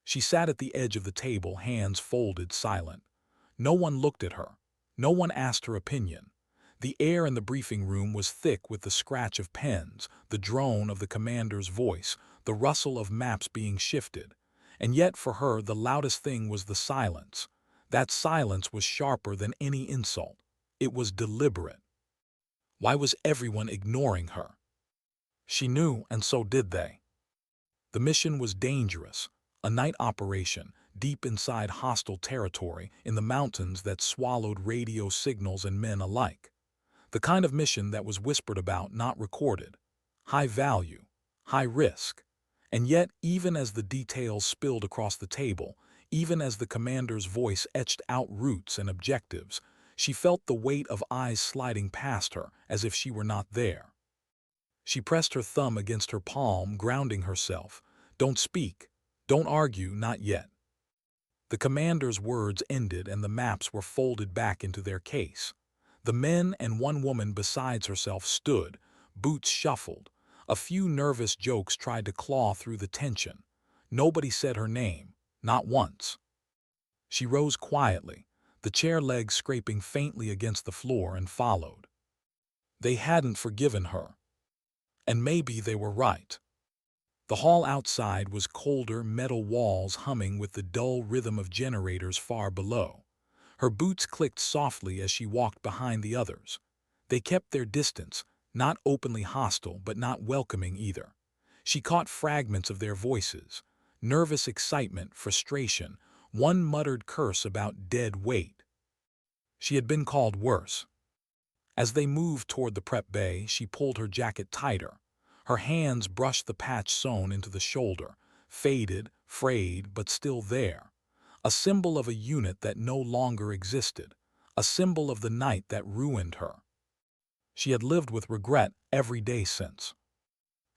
She sat at the edge of the table, hands folded, silent. No one looked at her. No one asked her opinion. The air in the briefing room was thick with the scratch of pens, the drone of the commander's voice, the rustle of maps being shifted. And yet for her the loudest thing was the silence. That silence was sharper than any insult. It was deliberate. Why was everyone ignoring her? She knew, and so did they. The mission was dangerous, a night operation, deep inside hostile territory in the mountains that swallowed radio signals and men alike. The kind of mission that was whispered about, not recorded. High value, high risk. And yet, even as the details spilled across the table, even as the commander's voice etched out routes and objectives, she felt the weight of eyes sliding past her as if she were not there. She pressed her thumb against her palm, grounding herself. Don't speak. Don't argue, not yet. The commander's words ended and the maps were folded back into their case. The men and one woman besides herself stood, boots shuffled. A few nervous jokes tried to claw through the tension. Nobody said her name, not once. She rose quietly, the chair legs scraping faintly against the floor, and followed. They hadn't forgiven her. And maybe they were right. The hall outside was colder, metal walls humming with the dull rhythm of generators far below. Her boots clicked softly as she walked behind the others. They kept their distance, not openly hostile but not welcoming either. She caught fragments of their voices, nervous excitement, frustration, one muttered curse about dead weight. She had been called worse. As they moved toward the prep bay, she pulled her jacket tighter. Her hands brushed the patch sewn into the shoulder, faded, frayed, but still there. A symbol of a unit that no longer existed, a symbol of the night that ruined her. She had lived with regret every day since.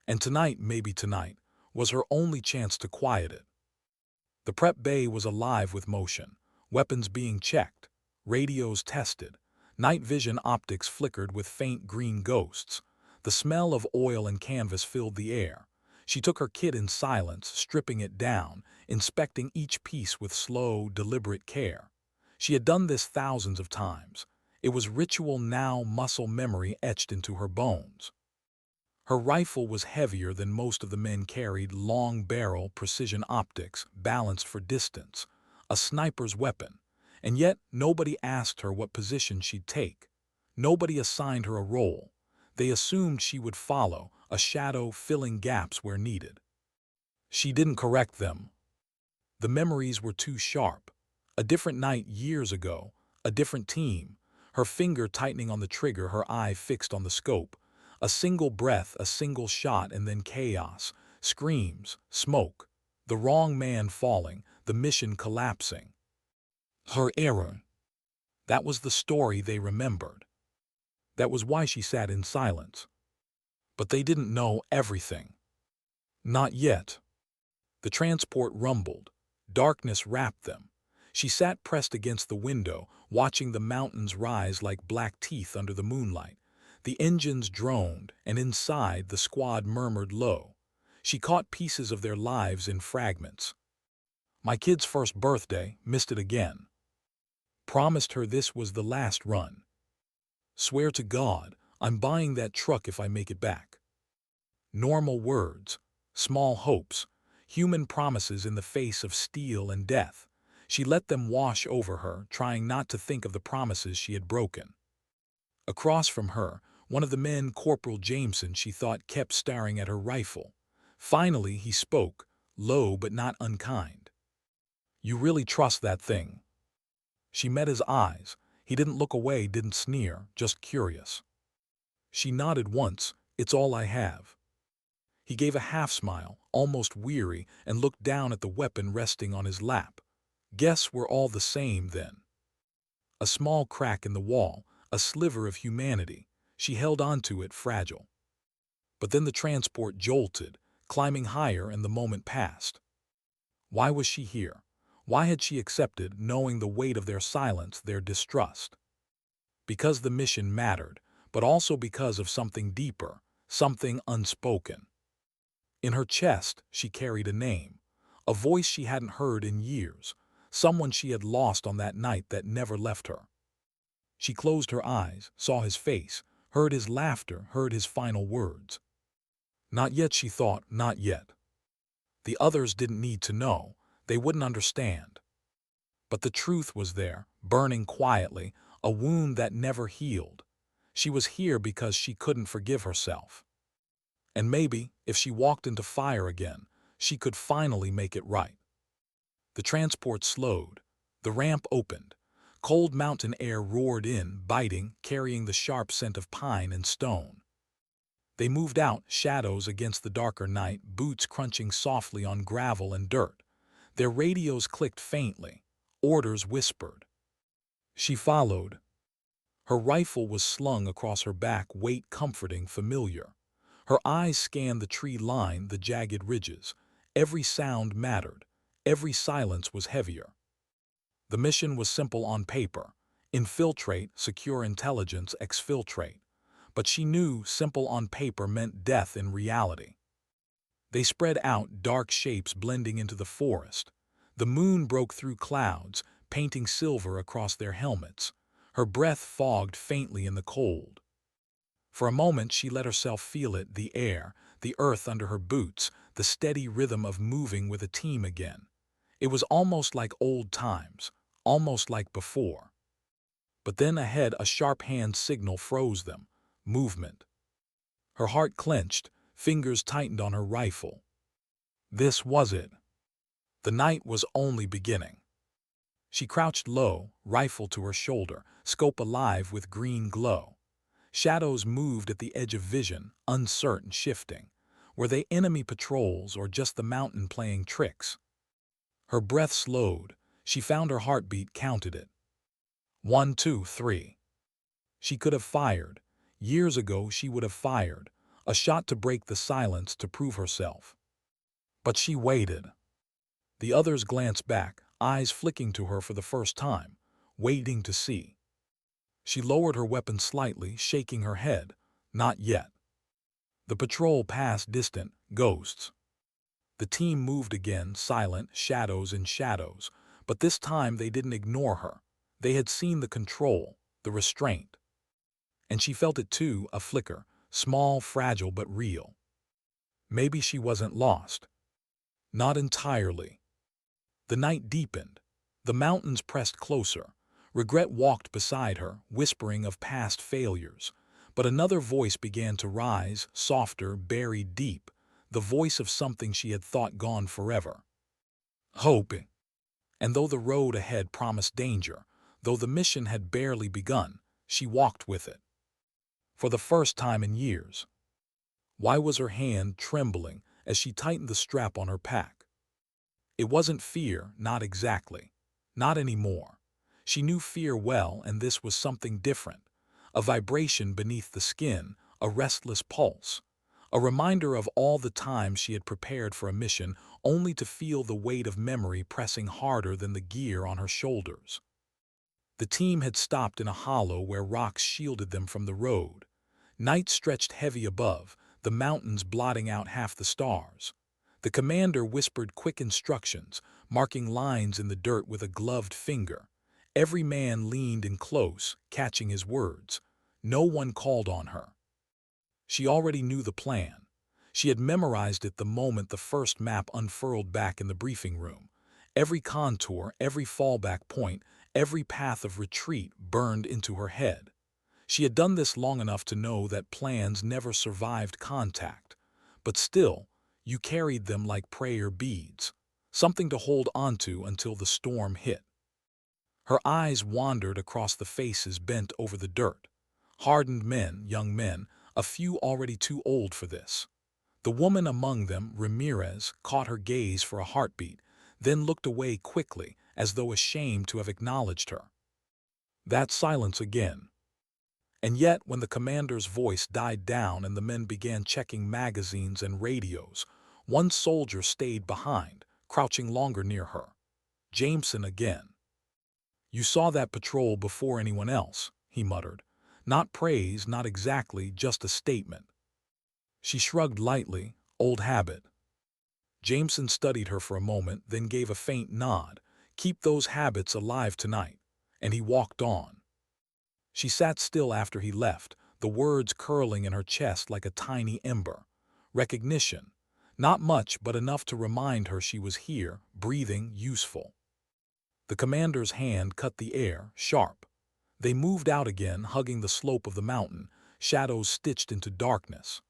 And tonight, maybe tonight, was her only chance to quiet it. The prep bay was alive with motion, weapons being checked, radios tested, night vision optics flickered with faint green ghosts. The smell of oil and canvas filled the air. She took her kit in silence, stripping it down, inspecting each piece with slow, deliberate care. She had done this thousands of times. It was ritual now, muscle memory etched into her bones. Her rifle was heavier than most of the men carried, long barrel, precision optics, balanced for distance, a sniper's weapon. And yet nobody asked her what position she'd take. Nobody assigned her a role. They assumed she would follow, a shadow filling gaps where needed. She didn't correct them. The memories were too sharp. A different night years ago, a different team, her finger tightening on the trigger, her eye fixed on the scope. A single breath, a single shot, and then chaos, screams, smoke, the wrong man falling, the mission collapsing. Her error. That was the story they remembered. That was why she sat in silence. But they didn't know everything. Not yet. The transport rumbled. Darkness wrapped them. She sat pressed against the window, watching the mountains rise like black teeth under the moonlight. The engines droned, and inside the squad murmured low. She caught pieces of their lives in fragments. My kid's first birthday, missed it again. Promised her this was the last run. Swear to God, I'm buying that truck if I make it back. Normal words, small hopes, human promises in the face of steel and death. She let them wash over her, trying not to think of the promises she had broken. Across from her, one of the men, Corporal Jameson, she thought, kept staring at her rifle. Finally, he spoke, low but not unkind. You really trust that thing? She met his eyes. He didn't look away, didn't sneer, just curious. She nodded once. It's all I have. He gave a half-smile, almost weary, and looked down at the weapon resting on his lap. Guess we're all the same, then. A small crack in the wall, a sliver of humanity. She held onto it, fragile. But then the transport jolted, climbing higher, and the moment passed. Why was she here? Why had she accepted, knowing the weight of their silence, their distrust? Because the mission mattered, but also because of something deeper, something unspoken. In her chest, she carried a name, a voice she hadn't heard in years, someone she had lost on that night that never left her. She closed her eyes, saw his face, heard his laughter, heard his final words. Not yet, she thought, not yet. The others didn't need to know, they wouldn't understand. But the truth was there, burning quietly, a wound that never healed. She was here because she couldn't forgive herself. And maybe, if she walked into fire again, she could finally make it right. The transport slowed. The ramp opened. Cold mountain air roared in, biting, carrying the sharp scent of pine and stone. They moved out, shadows against the darker night, boots crunching softly on gravel and dirt. Their radios clicked faintly. Orders whispered. She followed. Her rifle was slung across her back, weight comforting, familiar. Her eyes scanned the tree line, the jagged ridges. Every sound mattered. Every silence was heavier. The mission was simple on paper. Infiltrate, secure intelligence, exfiltrate. But she knew simple on paper meant death in reality. They spread out, dark shapes blending into the forest. The moon broke through clouds, painting silver across their helmets. Her breath fogged faintly in the cold. For a moment she let herself feel it, the air, the earth under her boots, the steady rhythm of moving with a team again. It was almost like old times, almost like before. But then ahead a sharp hand signal froze them. Movement. Her heart clenched, fingers tightened on her rifle. This was it. The night was only beginning. She crouched low, rifle to her shoulder, scope alive with green glow. Shadows moved at the edge of vision, uncertain, shifting. Were they enemy patrols or just the mountain playing tricks? Her breath slowed. She found her heartbeat, counted it. 1, 2, 3. She could have fired. Years ago she would have fired. A shot to break the silence, to prove herself. But she waited. The others glanced back, eyes flicking to her for the first time, waiting to see. She lowered her weapon slightly, shaking her head. Not yet. The patrol passed, distant, ghosts. The team moved again, silent, shadows in shadows. But this time they didn't ignore her. They had seen the control, the restraint. And she felt it too, a flicker, small, fragile, but real. Maybe she wasn't lost. Not entirely. The night deepened. The mountains pressed closer. Regret walked beside her, whispering of past failures. But another voice began to rise, softer, buried deep, the voice of something she had thought gone forever. Hope. And though the road ahead promised danger, though the mission had barely begun, she walked with it. For the first time in years. Why was her hand trembling as she tightened the strap on her pack? It wasn't fear, not exactly. Not anymore. She knew fear well, and this was something different. A vibration beneath the skin, a restless pulse. A reminder of all the times she had prepared for a mission, only to feel the weight of memory pressing harder than the gear on her shoulders. The team had stopped in a hollow where rocks shielded them from the road. Night stretched heavy above, the mountains blotting out half the stars. The commander whispered quick instructions, marking lines in the dirt with a gloved finger. Every man leaned in close, catching his words. No one called on her. She already knew the plan. She had memorized it the moment the first map unfurled back in the briefing room. Every contour, every fallback point, every path of retreat burned into her head. She had done this long enough to know that plans never survived contact. But still, you carried them like prayer beads, something to hold onto until the storm hit. Her eyes wandered across the faces bent over the dirt. Hardened men, young men, a few already too old for this. The woman among them, Ramirez, caught her gaze for a heartbeat, then looked away quickly, as though ashamed to have acknowledged her. That silence again. And yet, when the commander's voice died down and the men began checking magazines and radios, one soldier stayed behind, crouching longer near her. Jameson again. "You saw that patrol before anyone else," he muttered. Not praise, not exactly, just a statement. She shrugged lightly, old habit. Jameson studied her for a moment, then gave a faint nod. "Keep those habits alive tonight." And he walked on. She sat still after he left, the words curling in her chest like a tiny ember. Recognition. Not much, but enough to remind her she was here, breathing, useful. The commander's hand cut the air, sharp. They moved out again, hugging the slope of the mountain, shadows stitched into darkness.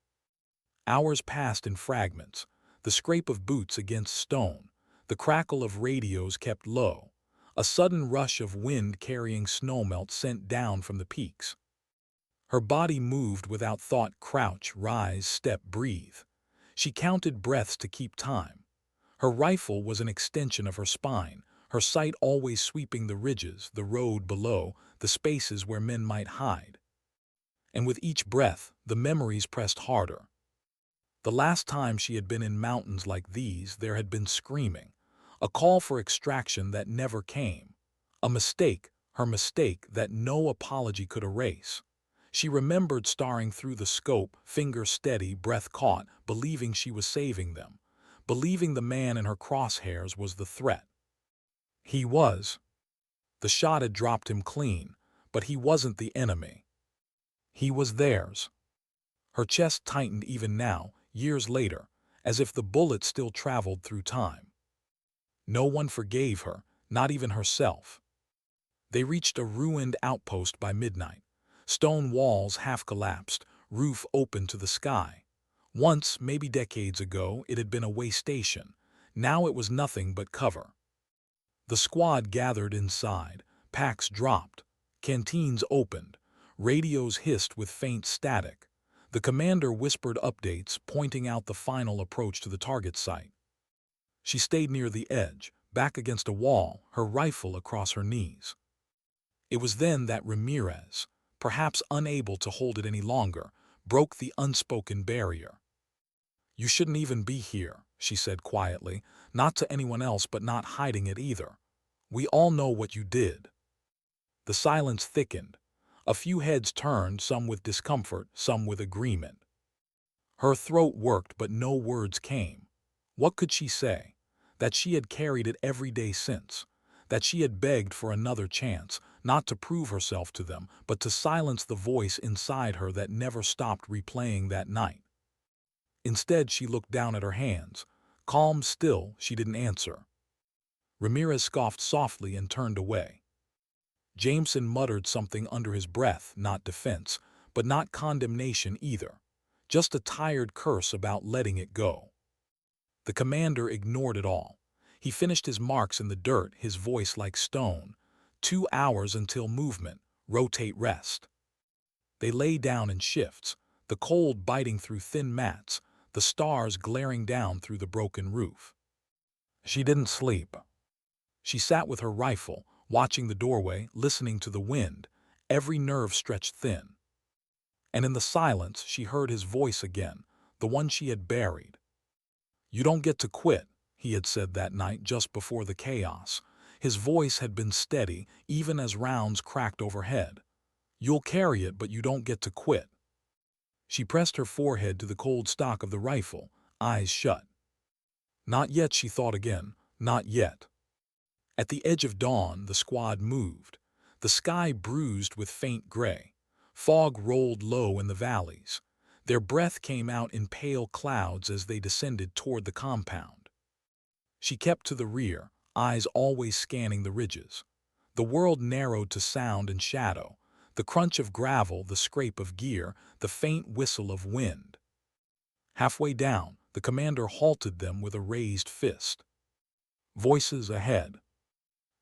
Hours passed in fragments, the scrape of boots against stone, the crackle of radios kept low, a sudden rush of wind carrying snowmelt sent down from the peaks. Her body moved without thought, crouch, rise, step, breathe. She counted breaths to keep time. Her rifle was an extension of her spine, her sight always sweeping the ridges, the road below, the spaces where men might hide. And with each breath, the memories pressed harder. The last time she had been in mountains like these, there had been screaming, a call for extraction that never came, a mistake, her mistake that no apology could erase. She remembered staring through the scope, finger steady, breath caught, believing she was saving them, believing the man in her crosshairs was the threat. He was. The shot had dropped him clean, but he wasn't the enemy. He was theirs. Her chest tightened even now, years later, as if the bullet still traveled through time. No one forgave her, not even herself. They reached a ruined outpost by midnight. Stone walls half collapsed, roof open to the sky. Once, maybe decades ago, it had been a way station. Now it was nothing but cover. The squad gathered inside, packs dropped, canteens opened, radios hissed with faint static. The commander whispered updates, pointing out the final approach to the target site. She stayed near the edge, back against a wall, her rifle across her knees. It was then that Ramirez, perhaps unable to hold it any longer, broke the unspoken barrier. "You shouldn't even be here," she said quietly, not to anyone else but not hiding it either. "We all know what you did." The silence thickened. A few heads turned, some with discomfort, some with agreement. Her throat worked, but no words came. What could she say? That she had carried it every day since. That she had begged for another chance, not to prove herself to them, but to silence the voice inside her that never stopped replaying that night. Instead, she looked down at her hands. Calm, still, she didn't answer. Ramirez scoffed softly and turned away. Jameson muttered something under his breath, not defense, but not condemnation either. Just a tired curse about letting it go. The commander ignored it all. He finished his marks in the dirt, his voice like stone. 2 hours until movement, rotate, rest. They lay down in shifts, the cold biting through thin mats, the stars glaring down through the broken roof. She didn't sleep. She sat with her rifle, watching the doorway, listening to the wind, every nerve stretched thin. And in the silence, she heard his voice again, the one she had buried. "You don't get to quit," he had said that night just before the chaos. His voice had been steady, even as rounds cracked overhead. "You'll carry it, but you don't get to quit." She pressed her forehead to the cold stock of the rifle, eyes shut. Not yet, she thought again, not yet. At the edge of dawn, the squad moved. The sky bruised with faint gray. Fog rolled low in the valleys. Their breath came out in pale clouds as they descended toward the compound. She kept to the rear, eyes always scanning the ridges. The world narrowed to sound and shadow, the crunch of gravel, the scrape of gear, the faint whistle of wind. Halfway down, the commander halted them with a raised fist. Voices ahead.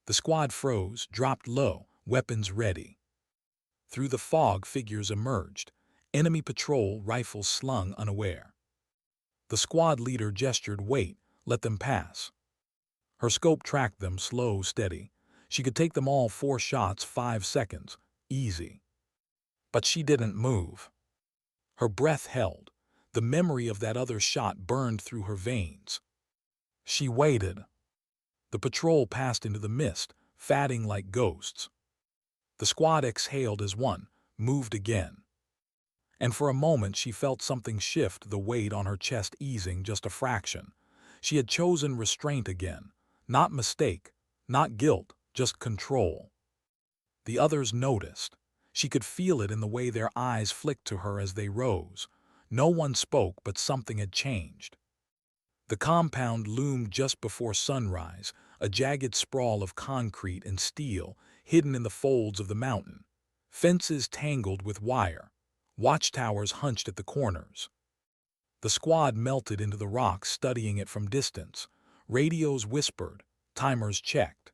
The squad froze, dropped low, weapons ready. Through the fog, figures emerged. Enemy patrol, rifles slung unaware. The squad leader gestured, "Wait, let them pass." Her scope tracked them, slow, steady. She could take them all, 4 shots, 5 seconds. Easy. But she didn't move. Her breath held. The memory of that other shot burned through her veins. She waited. The patrol passed into the mist, fatting like ghosts. The squad exhaled as one, moved again. And for a moment she felt something shift, the weight on her chest easing just a fraction. She had chosen restraint again. Not mistake, not guilt, just control. The others noticed. She could feel it in the way their eyes flicked to her as they rose. No one spoke, but something had changed. The compound loomed just before sunrise, a jagged sprawl of concrete and steel hidden in the folds of the mountain. Fences tangled with wire. Watchtowers hunched at the corners. The squad melted into the rocks, studying it from distance. Radios whispered. Timers checked.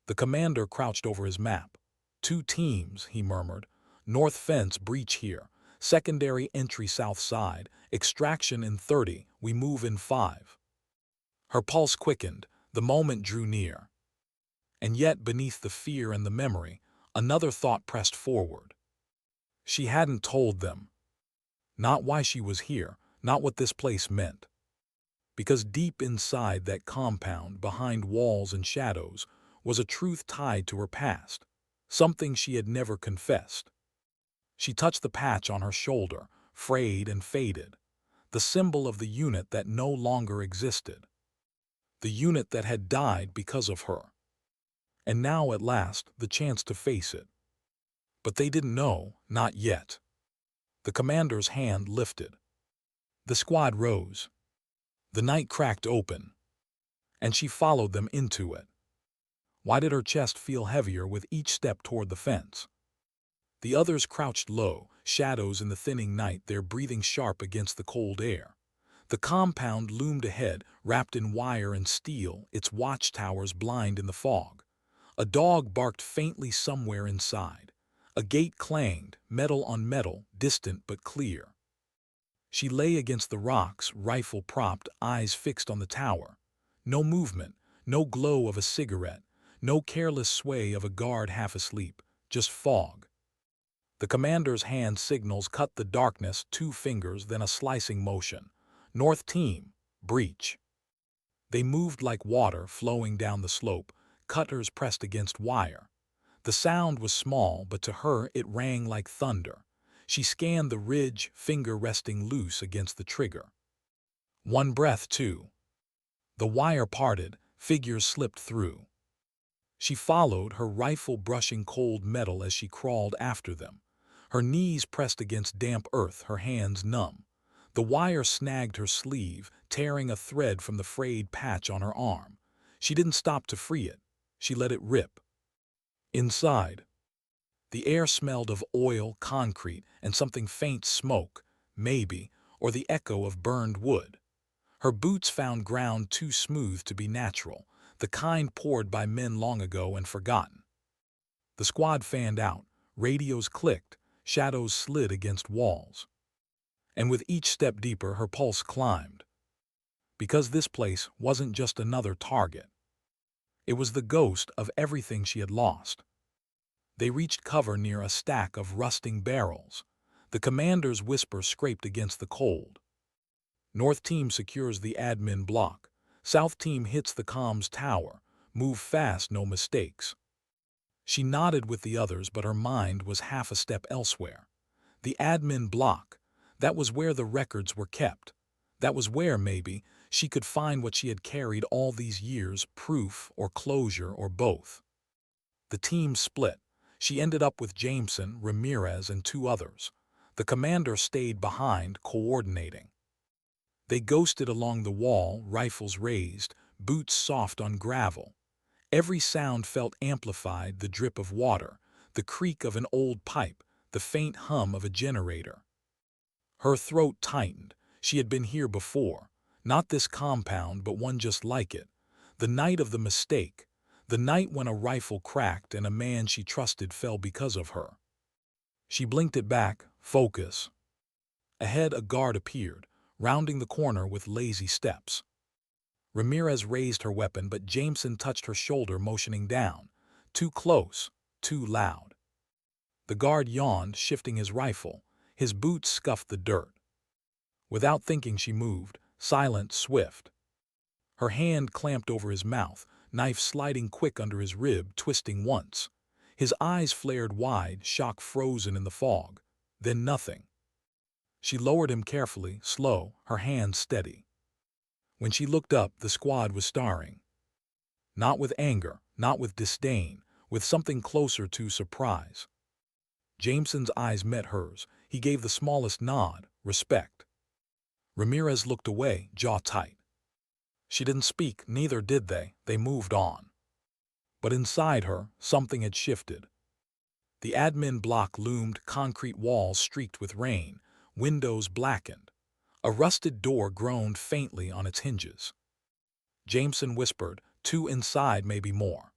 The commander crouched over his map. 2 teams, he murmured. North fence breach here. Secondary entry south side. Extraction in 30. We move in 5. Her pulse quickened. The moment drew near. And yet, beneath the fear and the memory, another thought pressed forward. She hadn't told them. Not why she was here, not what this place meant. Because deep inside that compound, behind walls and shadows, was a truth tied to her past, something she had never confessed. She touched the patch on her shoulder, frayed and faded, the symbol of the unit that no longer existed, the unit that had died because of her. And now, at last, the chance to face it. But they didn't know, not yet. The commander's hand lifted. The squad rose. The night cracked open, and she followed them into it. Why did her chest feel heavier with each step toward the fence? The others crouched low, shadows in the thinning night, their breathing sharp against the cold air. The compound loomed ahead, wrapped in wire and steel, its watchtowers blind in the fog. A dog barked faintly somewhere inside. A gate clanged, metal on metal, distant but clear. She lay against the rocks, rifle propped, eyes fixed on the tower. No movement, no glow of a cigarette, no careless sway of a guard half asleep, just fog. The commander's hand signals cut the darkness, 2 fingers, then a slicing motion. North team, breach. They moved like water flowing down the slope, cutters pressed against wire. The sound was small, but to her it rang like thunder. She scanned the ridge, finger resting loose against the trigger. One breath, 2. The wire parted, figures slipped through. She followed, her rifle brushing cold metal as she crawled after them. Her knees pressed against damp earth, her hands numb. The wire snagged her sleeve, tearing a thread from the frayed patch on her arm. She didn't stop to free it. She let it rip. Inside, the air smelled of oil, concrete, and something faint, smoke, maybe, or the echo of burned wood. Her boots found ground too smooth to be natural, the kind poured by men long ago and forgotten. The squad fanned out, radios clicked, shadows slid against walls. And with each step deeper, her pulse climbed. Because this place wasn't just another target. It was the ghost of everything she had lost. They reached cover near a stack of rusting barrels. The commander's whisper scraped against the cold. North team secures the admin block. South team hits the comms tower. Move fast, no mistakes. She nodded with the others, but her mind was half a step elsewhere. The admin block. That was where the records were kept. That was where, maybe, she could find what she had carried all these years, proof or closure or both. The team split. She ended up with Jameson, Ramirez, and 2 others. The commander stayed behind, coordinating. They ghosted along the wall, rifles raised, boots soft on gravel. Every sound felt amplified, the drip of water, the creak of an old pipe, the faint hum of a generator. Her throat tightened. She had been here before. Not this compound, but one just like it. The night of the mistake. The night when a rifle cracked and a man she trusted fell because of her. She blinked it back. Focus. Ahead, a guard appeared, rounding the corner with lazy steps. Ramirez raised her weapon, but Jameson touched her shoulder, motioning down. Too close, too loud. The guard yawned, shifting his rifle. His boots scuffed the dirt. Without thinking, she moved, silent, swift. Her hand clamped over his mouth, knife sliding quick under his rib, twisting once. His eyes flared wide, shock frozen in the fog. Then nothing. She lowered him carefully, slow, her hand steady. When she looked up, the squad was staring. Not with anger, not with disdain, with something closer to surprise. Jameson's eyes met hers. He gave the smallest nod, respect. Ramirez looked away, jaw tight. She didn't speak, neither did they. They moved on. But inside her, something had shifted. The admin block loomed, concrete walls streaked with rain, windows blackened. A rusted door groaned faintly on its hinges. Jameson whispered, 2 inside, maybe more.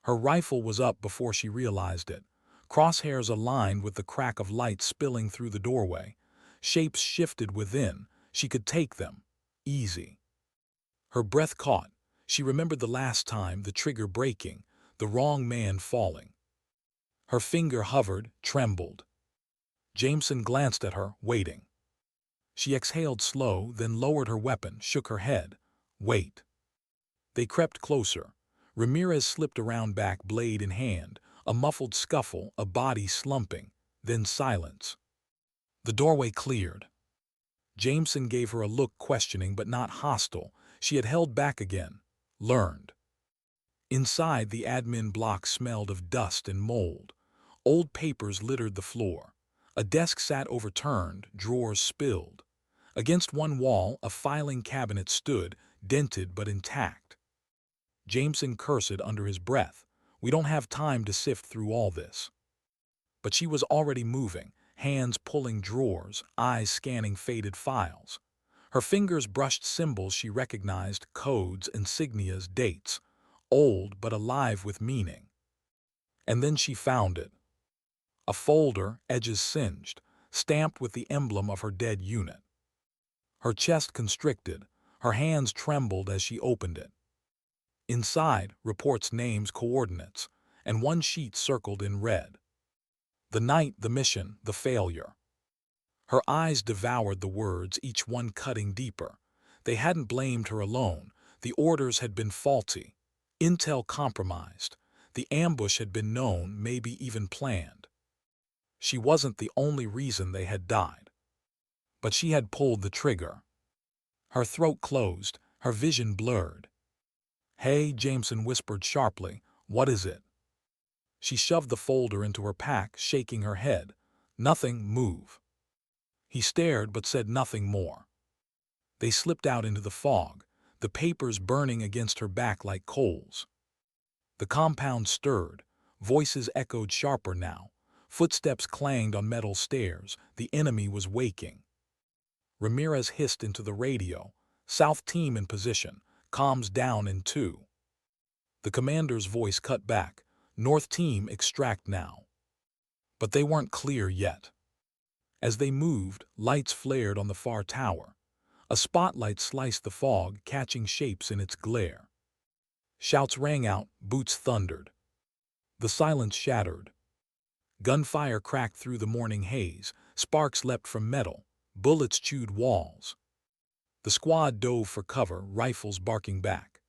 Her rifle was up before she realized it. Crosshairs aligned with the crack of light spilling through the doorway. Shapes shifted within. She could take them. Easy. Her breath caught. She remembered the last time, the trigger breaking, the wrong man falling. Her finger hovered, trembled. Jameson glanced at her, waiting. She exhaled slow, then lowered her weapon, shook her head. Wait. They crept closer. Ramirez slipped around back, blade in hand. A muffled scuffle, a body slumping, then silence. The doorway cleared. Jameson gave her a look, questioning but not hostile. She had held back again. Learned. Inside, the admin block smelled of dust and mold. Old papers littered the floor. A desk sat overturned, drawers spilled. Against one wall, a filing cabinet stood, dented but intact. Jameson cursed under his breath. We don't have time to sift through all this. But she was already moving, hands pulling drawers, eyes scanning faded files. Her fingers brushed symbols she recognized, codes, insignias, dates, old but alive with meaning. And then she found it. A folder, edges singed, stamped with the emblem of her dead unit. Her chest constricted, her hands trembled as she opened it. Inside, reports, names, coordinates, and one sheet circled in red. The night, the mission, the failure. Her eyes devoured the words, each one cutting deeper. They hadn't blamed her alone. The orders had been faulty. Intel compromised. The ambush had been known, maybe even planned. She wasn't the only reason they had died. But she had pulled the trigger. Her throat closed, her vision blurred. Hey, Jameson whispered sharply, what is it? She shoved the folder into her pack, shaking her head. Nothing, move. He stared but said nothing more. They slipped out into the fog, the papers burning against her back like coals. The compound stirred, voices echoed sharper now. Footsteps clanged on metal stairs. The enemy was waking. Ramirez hissed into the radio. South team in position. Comms down in 2. The commander's voice cut back. North team extract now. But they weren't clear yet. As they moved, lights flared on the far tower. A spotlight sliced the fog, catching shapes in its glare. Shouts rang out, boots thundered. The silence shattered. Gunfire cracked through the morning haze. Sparks leapt from metal. Bullets chewed walls. The squad dove for cover, rifles barking back.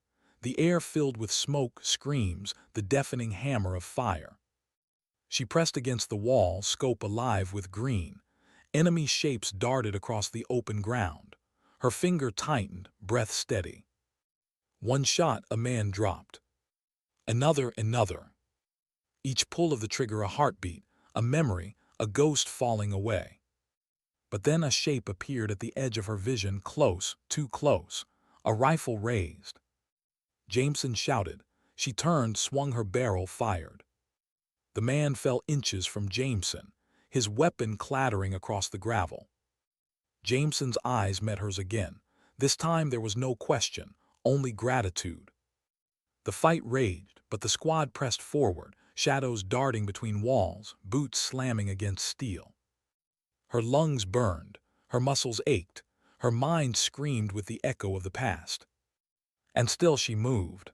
The air filled with smoke, screams, the deafening hammer of fire. She pressed against the wall, scope alive with green. Enemy shapes darted across the open ground. Her finger tightened, breath steady. One shot, a man dropped. Another. Each pull of the trigger a heartbeat, a memory, a ghost falling away. But then a shape appeared at the edge of her vision, close, too close. A rifle raised. Jameson shouted. She turned, swung her barrel, fired. The man fell inches from Jameson, his weapon clattering across the gravel. Jameson's eyes met hers again. This time there was no question, only gratitude. The fight raged, but the squad pressed forward, shadows darting between walls, boots slamming against steel. Her lungs burned, her muscles ached, her mind screamed with the echo of the past. And still she moved.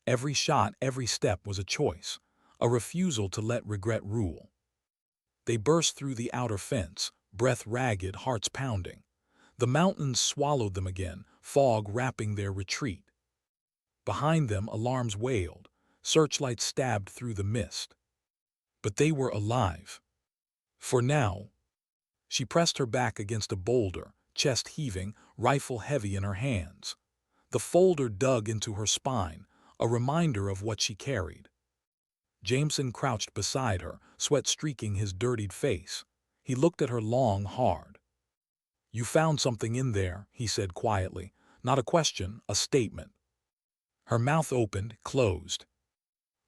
Every shot, every step was a choice, a refusal to let regret rule. They burst through the outer fence, breath ragged, hearts pounding. The mountains swallowed them again, fog wrapping their retreat. Behind them, alarms wailed, searchlights stabbed through the mist. But they were alive. For now. She pressed her back against a boulder, chest heaving, rifle heavy in her hands. The folder dug into her spine, a reminder of what she carried. Jameson crouched beside her, sweat streaking his dirtied face. He looked at her long, hard. "You found something in there," he said quietly. Not a question, a statement. Her mouth opened, closed.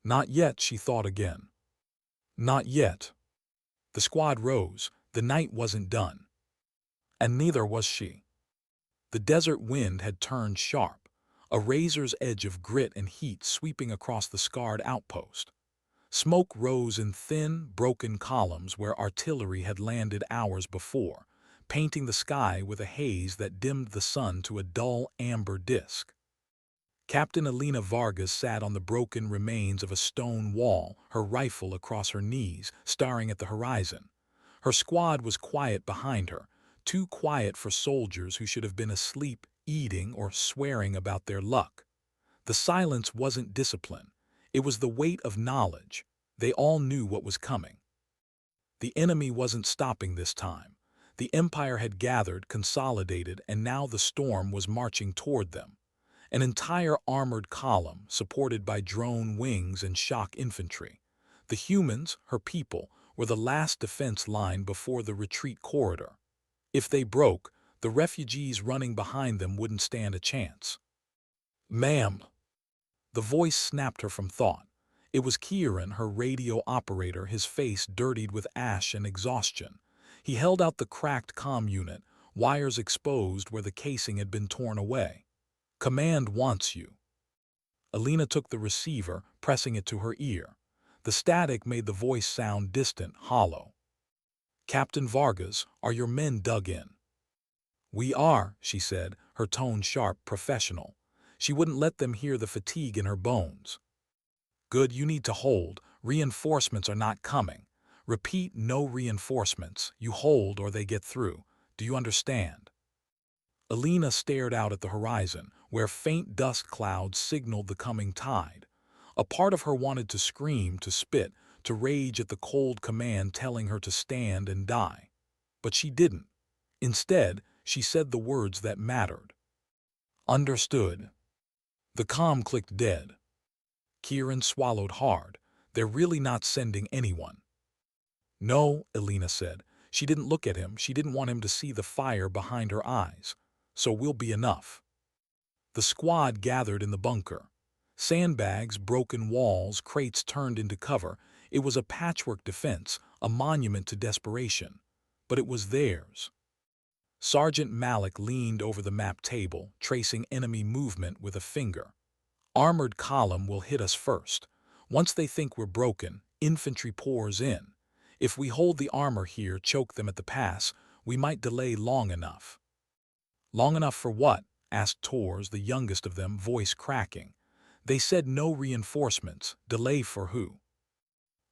Not yet, she thought again. Not yet. The squad rose. The night wasn't done. And neither was she. The desert wind had turned sharp, a razor's edge of grit and heat sweeping across the scarred outpost. Smoke rose in thin, broken columns where artillery had landed hours before, painting the sky with a haze that dimmed the sun to a dull amber disk. Captain Elena Vargas sat on the broken remains of a stone wall, her rifle across her knees, staring at the horizon. Her squad was quiet behind her, too quiet for soldiers who should have been asleep, eating, or swearing about their luck. The silence wasn't discipline. It was the weight of knowledge. They all knew what was coming. The enemy wasn't stopping this time. The Empire had gathered, consolidated, and now the storm was marching toward them. An entire armored column, supported by drone wings and shock infantry. The humans, her people, were the last defense line before the retreat corridor. If they broke, the refugees running behind them wouldn't stand a chance. "Ma'am." The voice snapped her from thought. It was Kieran, her radio operator, his face dirtied with ash and exhaustion. He held out the cracked comm unit, wires exposed where the casing had been torn away. "Command wants you." Elena took the receiver, pressing it to her ear. The static made the voice sound distant, hollow. "Captain Vargas, are your men dug in?" "We are," she said, her tone sharp, professional. She wouldn't let them hear the fatigue in her bones. "Good, you need to hold. Reinforcements are not coming. Repeat, no reinforcements. You hold or they get through. Do you understand?" Elena stared out at the horizon, where faint dust clouds signaled the coming tide. A part of her wanted to scream, to spit, to rage at the cold command telling her to stand and die. But she didn't. Instead, she said the words that mattered. "Understood." The comm clicked dead. Kieran swallowed hard. "They're really not sending anyone." "No," Elena said. She didn't look at him. She didn't want him to see the fire behind her eyes. "So we'll be enough." The squad gathered in the bunker. Sandbags, broken walls, crates turned into cover. It was a patchwork defense, a monument to desperation. But it was theirs. Sergeant Malik leaned over the map table, tracing enemy movement with a finger. "Armored column will hit us first. Once they think we're broken, infantry pours in. If we hold the armor here, choke them at the pass, we might delay long enough." "Long enough for what?" asked Tors, the youngest of them, voice cracking. "They said no reinforcements. Delay for who?"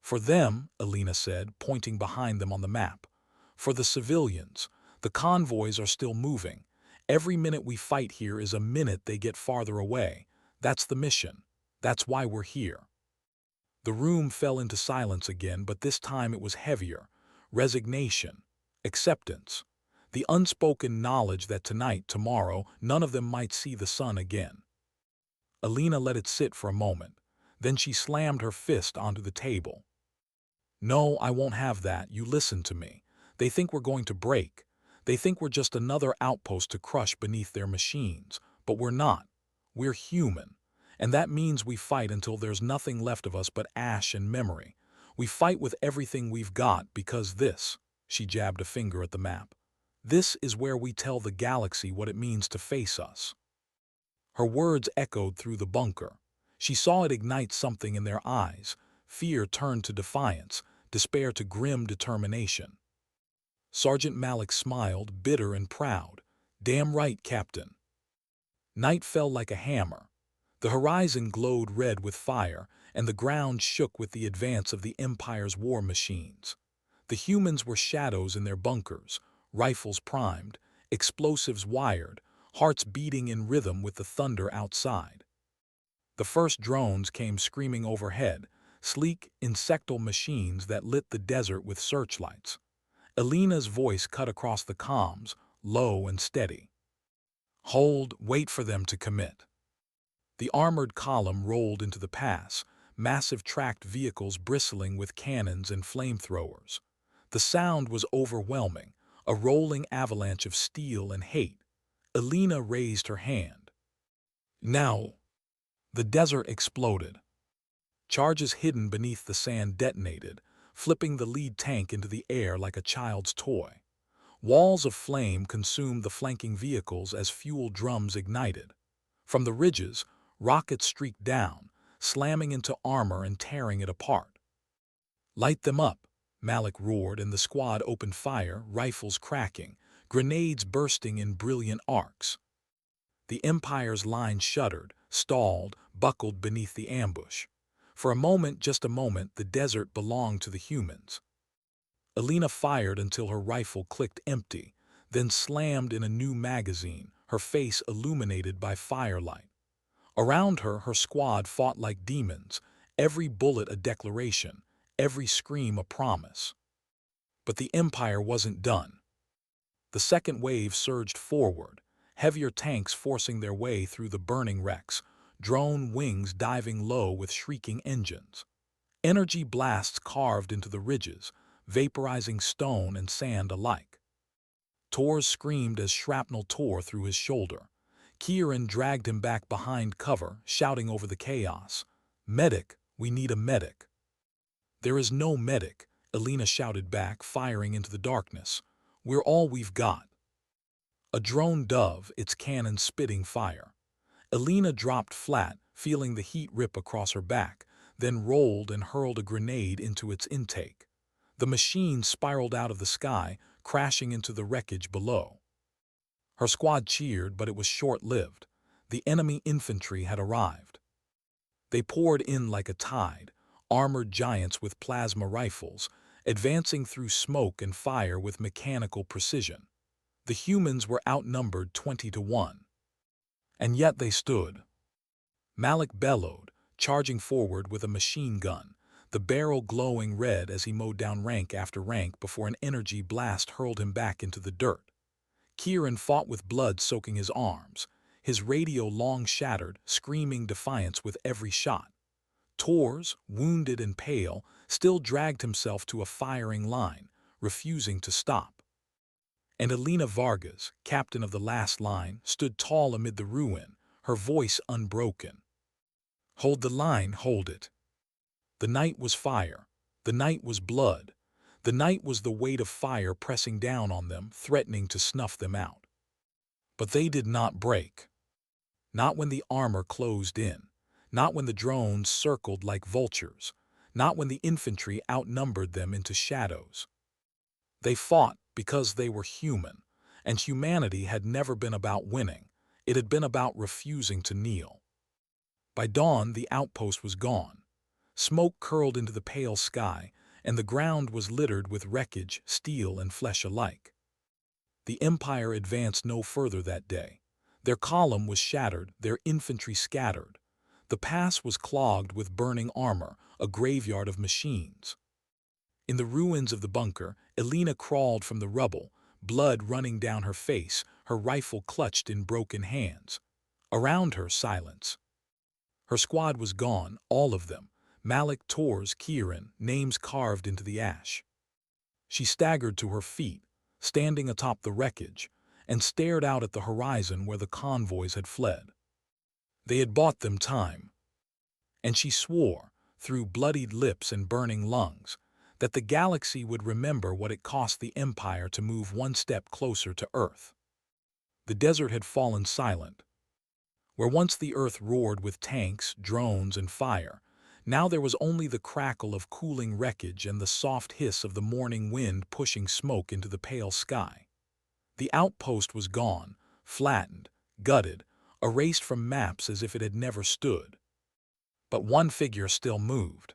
"For them," Elena said, pointing behind them on the map. "For the civilians. The convoys are still moving. Every minute we fight here is a minute they get farther away. That's the mission. That's why we're here." The room fell into silence again, but this time it was heavier. Resignation. Acceptance. The unspoken knowledge that tonight, tomorrow, none of them might see the sun again. Elena let it sit for a moment. Then she slammed her fist onto the table. "No, I won't have that. You listen to me. They think we're going to break. They think we're just another outpost to crush beneath their machines. But we're not. We're human. And that means we fight until there's nothing left of us but ash and memory. We fight with everything we've got because this," she jabbed a finger at the map, "this is where we tell the galaxy what it means to face us." Her words echoed through the bunker. She saw it ignite something in their eyes. Fear turned to defiance, despair to grim determination. Sergeant Malik smiled, bitter and proud. "Damn right, Captain." Night fell like a hammer. The horizon glowed red with fire, and the ground shook with the advance of the Empire's war machines. The humans were shadows in their bunkers, rifles primed, explosives wired, hearts beating in rhythm with the thunder outside. The first drones came screaming overhead, sleek, insectal machines that lit the desert with searchlights. Elena's voice cut across the comms, low and steady. Hold, wait for them to commit. The armored column rolled into the pass, massive tracked vehicles bristling with cannons and flamethrowers. The sound was overwhelming, a rolling avalanche of steel and hate. Elena raised her hand. Now, the desert exploded. Charges hidden beneath the sand detonated, flipping the lead tank into the air like a child's toy. Walls of flame consumed the flanking vehicles as fuel drums ignited. From the ridges, rockets streaked down, slamming into armor and tearing it apart. "Light them up," Malik roared, and the squad opened fire, rifles cracking, grenades bursting in brilliant arcs. The Empire's line shuddered, stalled, buckled beneath the ambush. For a moment, just a moment, the desert belonged to the humans. Elena fired until her rifle clicked empty, then slammed in a new magazine, her face illuminated by firelight. Around her, her squad fought like demons, every bullet a declaration, every scream a promise. But the Empire wasn't done. The second wave surged forward, heavier tanks forcing their way through the burning wrecks, drone wings diving low with shrieking engines. Energy blasts carved into the ridges, vaporizing stone and sand alike. Tors screamed as shrapnel tore through his shoulder. Kieran dragged him back behind cover, shouting over the chaos, "Medic, we need a medic." "There is no medic," Elena shouted back, firing into the darkness. "We're all we've got." A drone dove, its cannon spitting fire. Elena dropped flat, feeling the heat rip across her back, then rolled and hurled a grenade into its intake. The machine spiraled out of the sky, crashing into the wreckage below. Her squad cheered, but it was short-lived. The enemy infantry had arrived. They poured in like a tide, armored giants with plasma rifles, advancing through smoke and fire with mechanical precision. The humans were outnumbered 20-1. And yet they stood. Malik bellowed, charging forward with a machine gun, the barrel glowing red as he mowed down rank after rank before an energy blast hurled him back into the dirt. Kieran fought with blood soaking his arms, his radio long shattered, screaming defiance with every shot. Tors, wounded and pale, still dragged himself to a firing line, refusing to stop. And Elena Vargas, captain of the last line, stood tall amid the ruin, her voice unbroken. "Hold the line, hold it." The night was fire. The night was blood. The night was the weight of fire pressing down on them, threatening to snuff them out. But they did not break. Not when the armor closed in. Not when the drones circled like vultures. Not when the infantry outnumbered them into shadows. They fought because they were human, and humanity had never been about winning. It had been about refusing to kneel. By dawn, the outpost was gone. Smoke curled into the pale sky, and the ground was littered with wreckage, steel and flesh alike. The Empire advanced no further that day. Their column was shattered, their infantry scattered. The pass was clogged with burning armor, a graveyard of machines. In the ruins of the bunker, Elena crawled from the rubble, blood running down her face, her rifle clutched in broken hands. Around her, silence. Her squad was gone, all of them. Malik, Tors, Kieran, names carved into the ash. She staggered to her feet, standing atop the wreckage, and stared out at the horizon where the convoys had fled. They had bought them time. And she swore, through bloodied lips and burning lungs, that the galaxy would remember what it cost the Empire to move one step closer to Earth. The desert had fallen silent. Where once the Earth roared with tanks, drones, and fire, now there was only the crackle of cooling wreckage and the soft hiss of the morning wind pushing smoke into the pale sky. The outpost was gone, flattened, gutted, erased from maps as if it had never stood. But one figure still moved.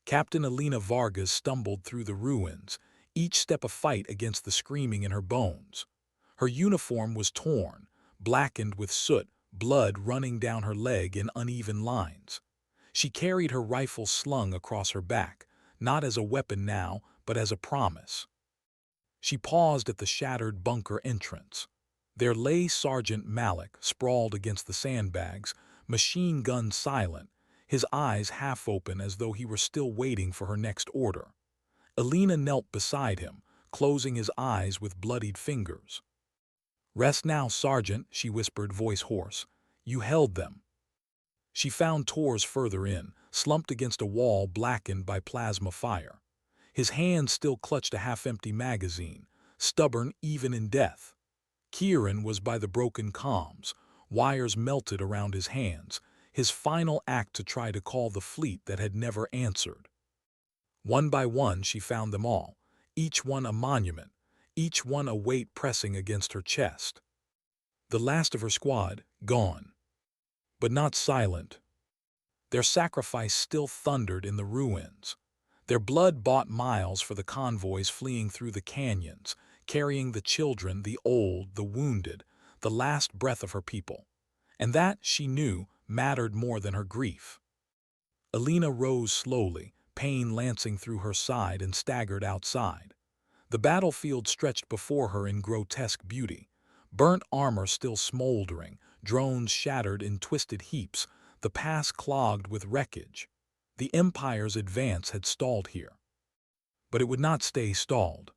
Captain Elena Vargas stumbled through the ruins, each step a fight against the screaming in her bones. Her uniform was torn, blackened with soot, blood running down her leg in uneven lines. She carried her rifle slung across her back, not as a weapon now, but as a promise. She paused at the shattered bunker entrance. There lay Sergeant Malik, sprawled against the sandbags, machine gun silent, his eyes half open as though he were still waiting for her next order. Alina knelt beside him, closing his eyes with bloodied fingers. "Rest now, Sergeant," she whispered, voice hoarse. "You held them." She found Tors further in, slumped against a wall blackened by plasma fire. His hand still clutched a half-empty magazine, stubborn even in death. Kieran was by the broken comms, wires melted around his hands, his final act to try to call the fleet that had never answered. One by one she found them all, each one a monument, each one a weight pressing against her chest. The last of her squad, gone. But not silent. Their sacrifice still thundered in the ruins. Their blood bought miles for the convoys fleeing through the canyons, carrying the children, the old, the wounded, the last breath of her people. And that, she knew, mattered more than her grief. Alina rose slowly, pain lancing through her side, and staggered outside. The battlefield stretched before her in grotesque beauty. Burnt armor still smoldering, drones shattered in twisted heaps, the pass clogged with wreckage. The Empire's advance had stalled here. But it would not stay stalled.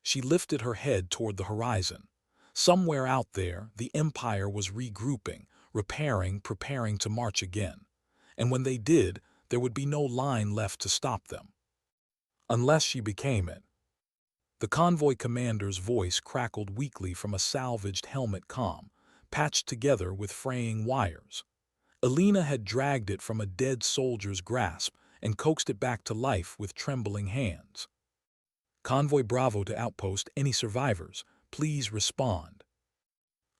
She lifted her head toward the horizon. Somewhere out there, the Empire was regrouping, repairing, preparing to march again. And when they did, there would be no line left to stop them. Unless she became it. The convoy commander's voice crackled weakly from a salvaged helmet comm, patched together with fraying wires. Alina had dragged it from a dead soldier's grasp and coaxed it back to life with trembling hands. "Convoy Bravo to outpost, any survivors, please respond."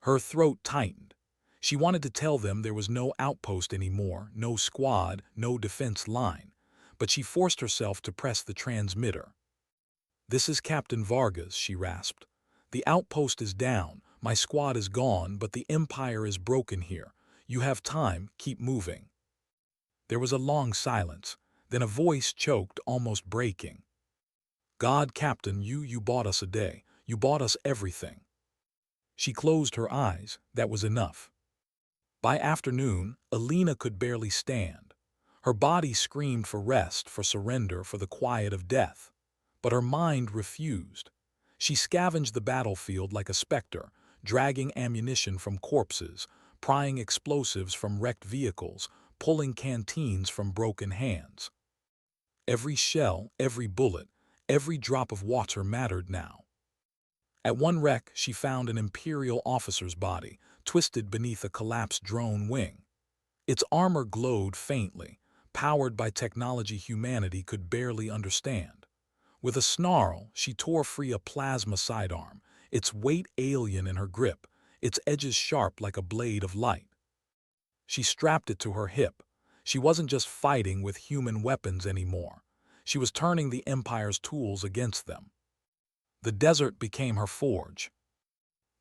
Her throat tightened. She wanted to tell them there was no outpost anymore, no squad, no defense line, but she forced herself to press the transmitter. "This is Captain Vargas," she rasped. "The outpost is down, my squad is gone, but the Empire is broken here. You have time, keep moving." There was a long silence, then a voice choked, almost breaking. "God, Captain, you bought us a day. You bought us everything." She closed her eyes. That was enough. By afternoon, Alina could barely stand. Her body screamed for rest, for surrender, for the quiet of death. But her mind refused. She scavenged the battlefield like a specter, dragging ammunition from corpses, prying explosives from wrecked vehicles, pulling canteens from broken hands. Every shell, every bullet, every drop of water mattered now. At one wreck, she found an Imperial officer's body, twisted beneath a collapsed drone wing. Its armor glowed faintly, powered by technology humanity could barely understand. With a snarl, she tore free a plasma sidearm, its weight alien in her grip, its edges sharp like a blade of light. She strapped it to her hip. She wasn't just fighting with human weapons anymore. She was turning the Empire's tools against them. The desert became her forge.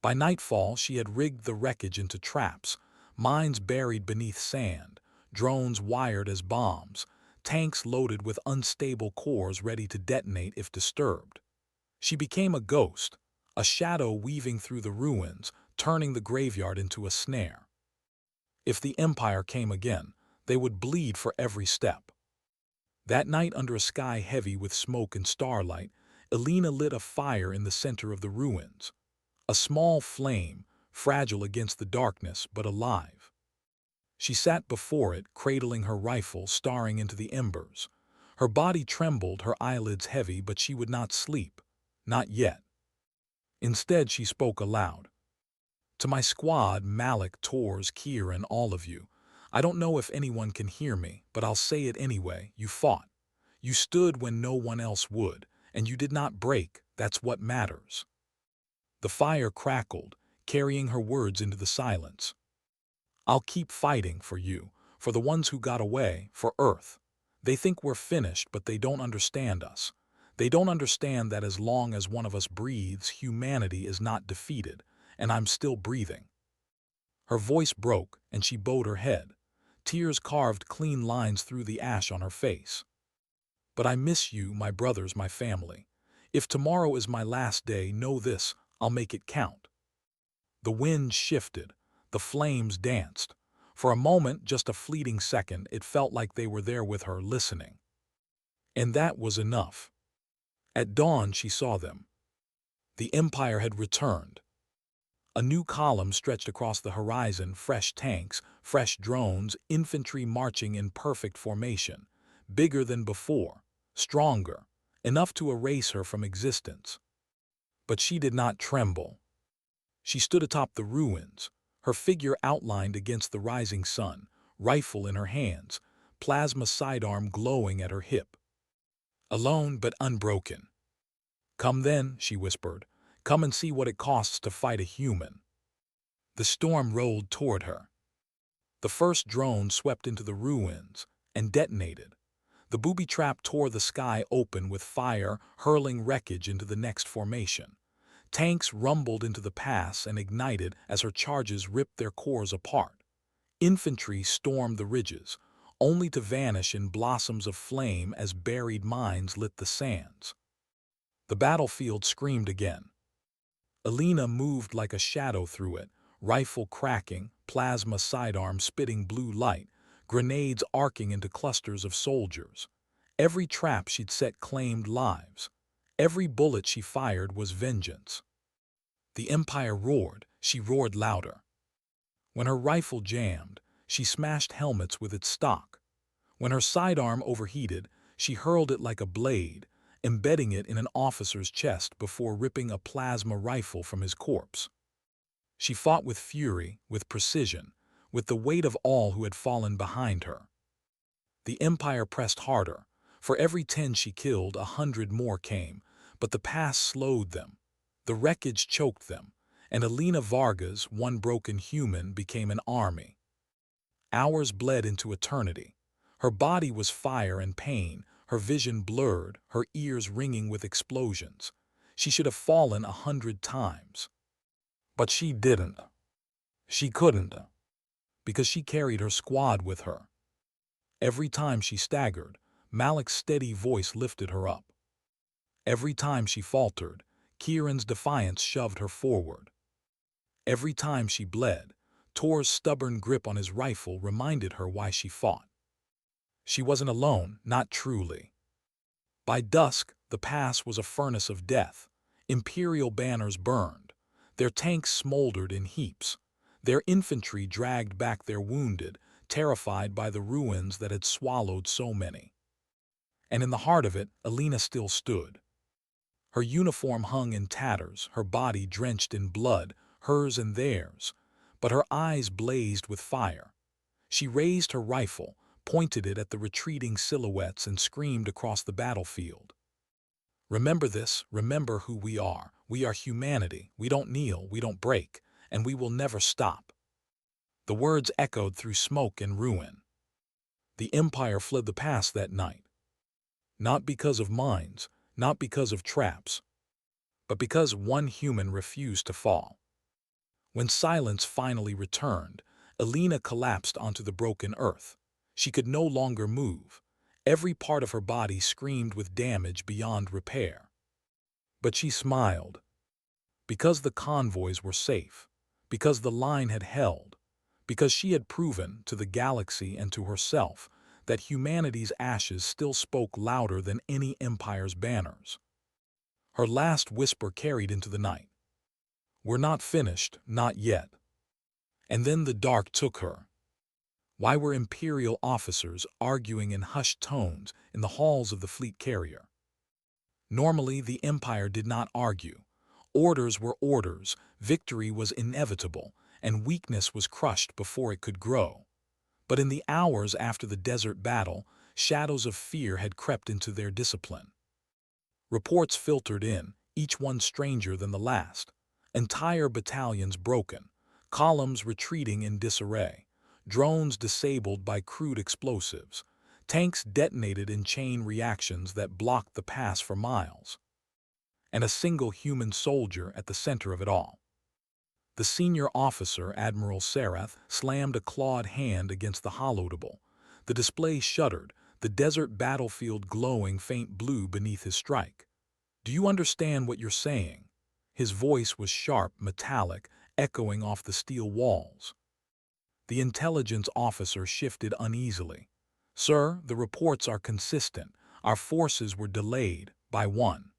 By nightfall, she had rigged the wreckage into traps, mines buried beneath sand, drones wired as bombs, tanks loaded with unstable cores ready to detonate if disturbed. She became a ghost, a shadow weaving through the ruins, turning the graveyard into a snare. If the Empire came again, they would bleed for every step. That night, under a sky heavy with smoke and starlight, Alina lit a fire in the center of the ruins. A small flame, fragile against the darkness but alive. She sat before it, cradling her rifle, staring into the embers. Her body trembled, her eyelids heavy, but she would not sleep. Not yet. Instead, she spoke aloud. "To my squad, Malik, Tors, Kieran, all of you. I don't know if anyone can hear me, but I'll say it anyway. You fought. You stood when no one else would, and you did not break. That's what matters." The fire crackled, carrying her words into the silence. "I'll keep fighting for you, for the ones who got away, for Earth. They think we're finished, but they don't understand us. They don't understand that as long as one of us breathes, humanity is not defeated, and I'm still breathing." Her voice broke, and she bowed her head. Tears carved clean lines through the ash on her face. "But I miss you, my brothers, my family. If tomorrow is my last day, know this, I'll make it count." The wind shifted. The flames danced. For a moment, just a fleeting second, it felt like they were there with her, listening. And that was enough. At dawn, she saw them. The Empire had returned. A new column stretched across the horizon, fresh tanks, fresh drones, infantry marching in perfect formation, bigger than before, stronger, enough to erase her from existence. But she did not tremble. She stood atop the ruins, her figure outlined against the rising sun, rifle in her hands, plasma sidearm glowing at her hip. Alone but unbroken. "Come then," she whispered. "Come and see what it costs to fight a human." The storm rolled toward her. The first drone swept into the ruins and detonated. The booby trap tore the sky open with fire, hurling wreckage into the next formation. Tanks rumbled into the pass and ignited as her charges ripped their cores apart. Infantry stormed the ridges, only to vanish in blossoms of flame as buried mines lit the sands. The battlefield screamed again. Alina moved like a shadow through it, rifle cracking, plasma sidearm spitting blue light, grenades arcing into clusters of soldiers. Every trap she'd set claimed lives. Every bullet she fired was vengeance. The Empire roared. She roared louder. When her rifle jammed, she smashed helmets with its stock. When her sidearm overheated, she hurled it like a blade, embedding it in an officer's chest before ripping a plasma rifle from his corpse. She fought with fury, with precision, with the weight of all who had fallen behind her. The Empire pressed harder. For every 10 she killed, 100 more came, but the pass slowed them. The wreckage choked them, and Alina Vargas, one broken human, became an army. Hours bled into eternity. Her body was fire and pain, her vision blurred, her ears ringing with explosions. She should have fallen 100 times. But she didn't. She couldn't, because she carried her squad with her. Every time she staggered, Malik's steady voice lifted her up. Every time she faltered, Kieran's defiance shoved her forward. Every time she bled, Tor's stubborn grip on his rifle reminded her why she fought. She wasn't alone, not truly. By dusk, the pass was a furnace of death. Imperial banners burned. Their tanks smoldered in heaps. Their infantry dragged back their wounded, terrified by the ruins that had swallowed so many. And in the heart of it, Alina still stood. Her uniform hung in tatters, her body drenched in blood, hers and theirs, but her eyes blazed with fire. She raised her rifle, pointed it at the retreating silhouettes, and screamed across the battlefield. "Remember this, remember who we are. We are humanity. We don't kneel, we don't break, and we will never stop." The words echoed through smoke and ruin. The Empire fled the pass that night. Not because of mines, not because of traps, but because one human refused to fall. When silence finally returned, Alina collapsed onto the broken earth. She could no longer move. Every part of her body screamed with damage beyond repair. But she smiled. Because the convoys were safe. Because the line had held. Because she had proven, to the galaxy and to herself, that humanity's ashes still spoke louder than any empire's banners. Her last whisper carried into the night. "We're not finished, not yet." And then the dark took her. Why were Imperial officers arguing in hushed tones in the halls of the fleet carrier? Normally, the Empire did not argue. Orders were orders, victory was inevitable, and weakness was crushed before it could grow. But in the hours after the desert battle, shadows of fear had crept into their discipline. Reports filtered in, each one stranger than the last. Entire battalions broken, columns retreating in disarray, drones disabled by crude explosives, tanks detonated in chain reactions that blocked the pass for miles. And a single human soldier at the center of it all. The senior officer, Admiral Sarath, slammed a clawed hand against the hollow-table. The display shuddered, the desert battlefield glowing faint blue beneath his strike. "Do you understand what you're saying?" His voice was sharp, metallic, echoing off the steel walls. The intelligence officer shifted uneasily. "Sir, the reports are consistent. Our forces were delayed by one."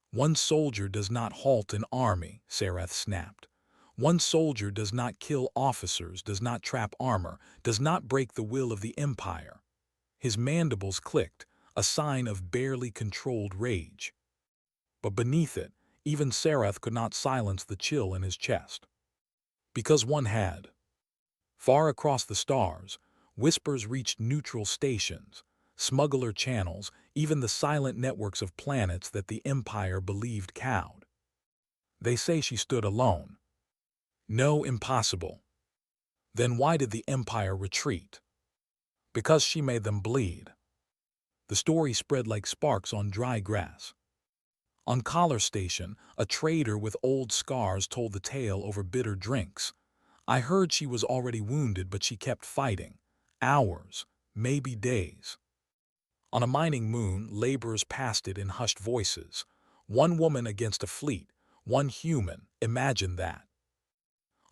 "One soldier does not halt an army," Sareth snapped. "One soldier does not kill officers, does not trap armor, does not break the will of the Empire." His mandibles clicked, a sign of barely controlled rage. But beneath it, even Sareth could not silence the chill in his chest. Because one had. Far across the stars, whispers reached neutral stations, smuggler channels, even the silent networks of planets that the Empire believed cowed. "They say she stood alone." "No, impossible." "Then why did the Empire retreat?" "Because she made them bleed." The story spread like sparks on dry grass. On Collar Station, a trader with old scars told the tale over bitter drinks. "I heard she was already wounded, but she kept fighting. Hours, maybe days." On a mining moon, laborers passed it in hushed voices. One woman against a fleet, one human, imagine that.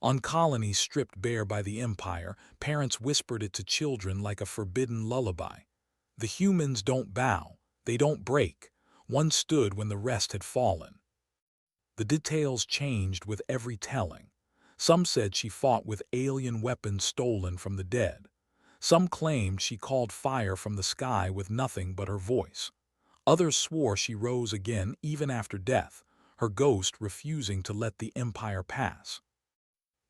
On colonies stripped bare by the Empire, parents whispered it to children like a forbidden lullaby. "The humans don't bow, they don't break. One stood when the rest had fallen." The details changed with every telling. Some said she fought with alien weapons stolen from the dead. Some claimed she called fire from the sky with nothing but her voice. Others swore she rose again even after death, her ghost refusing to let the Empire pass.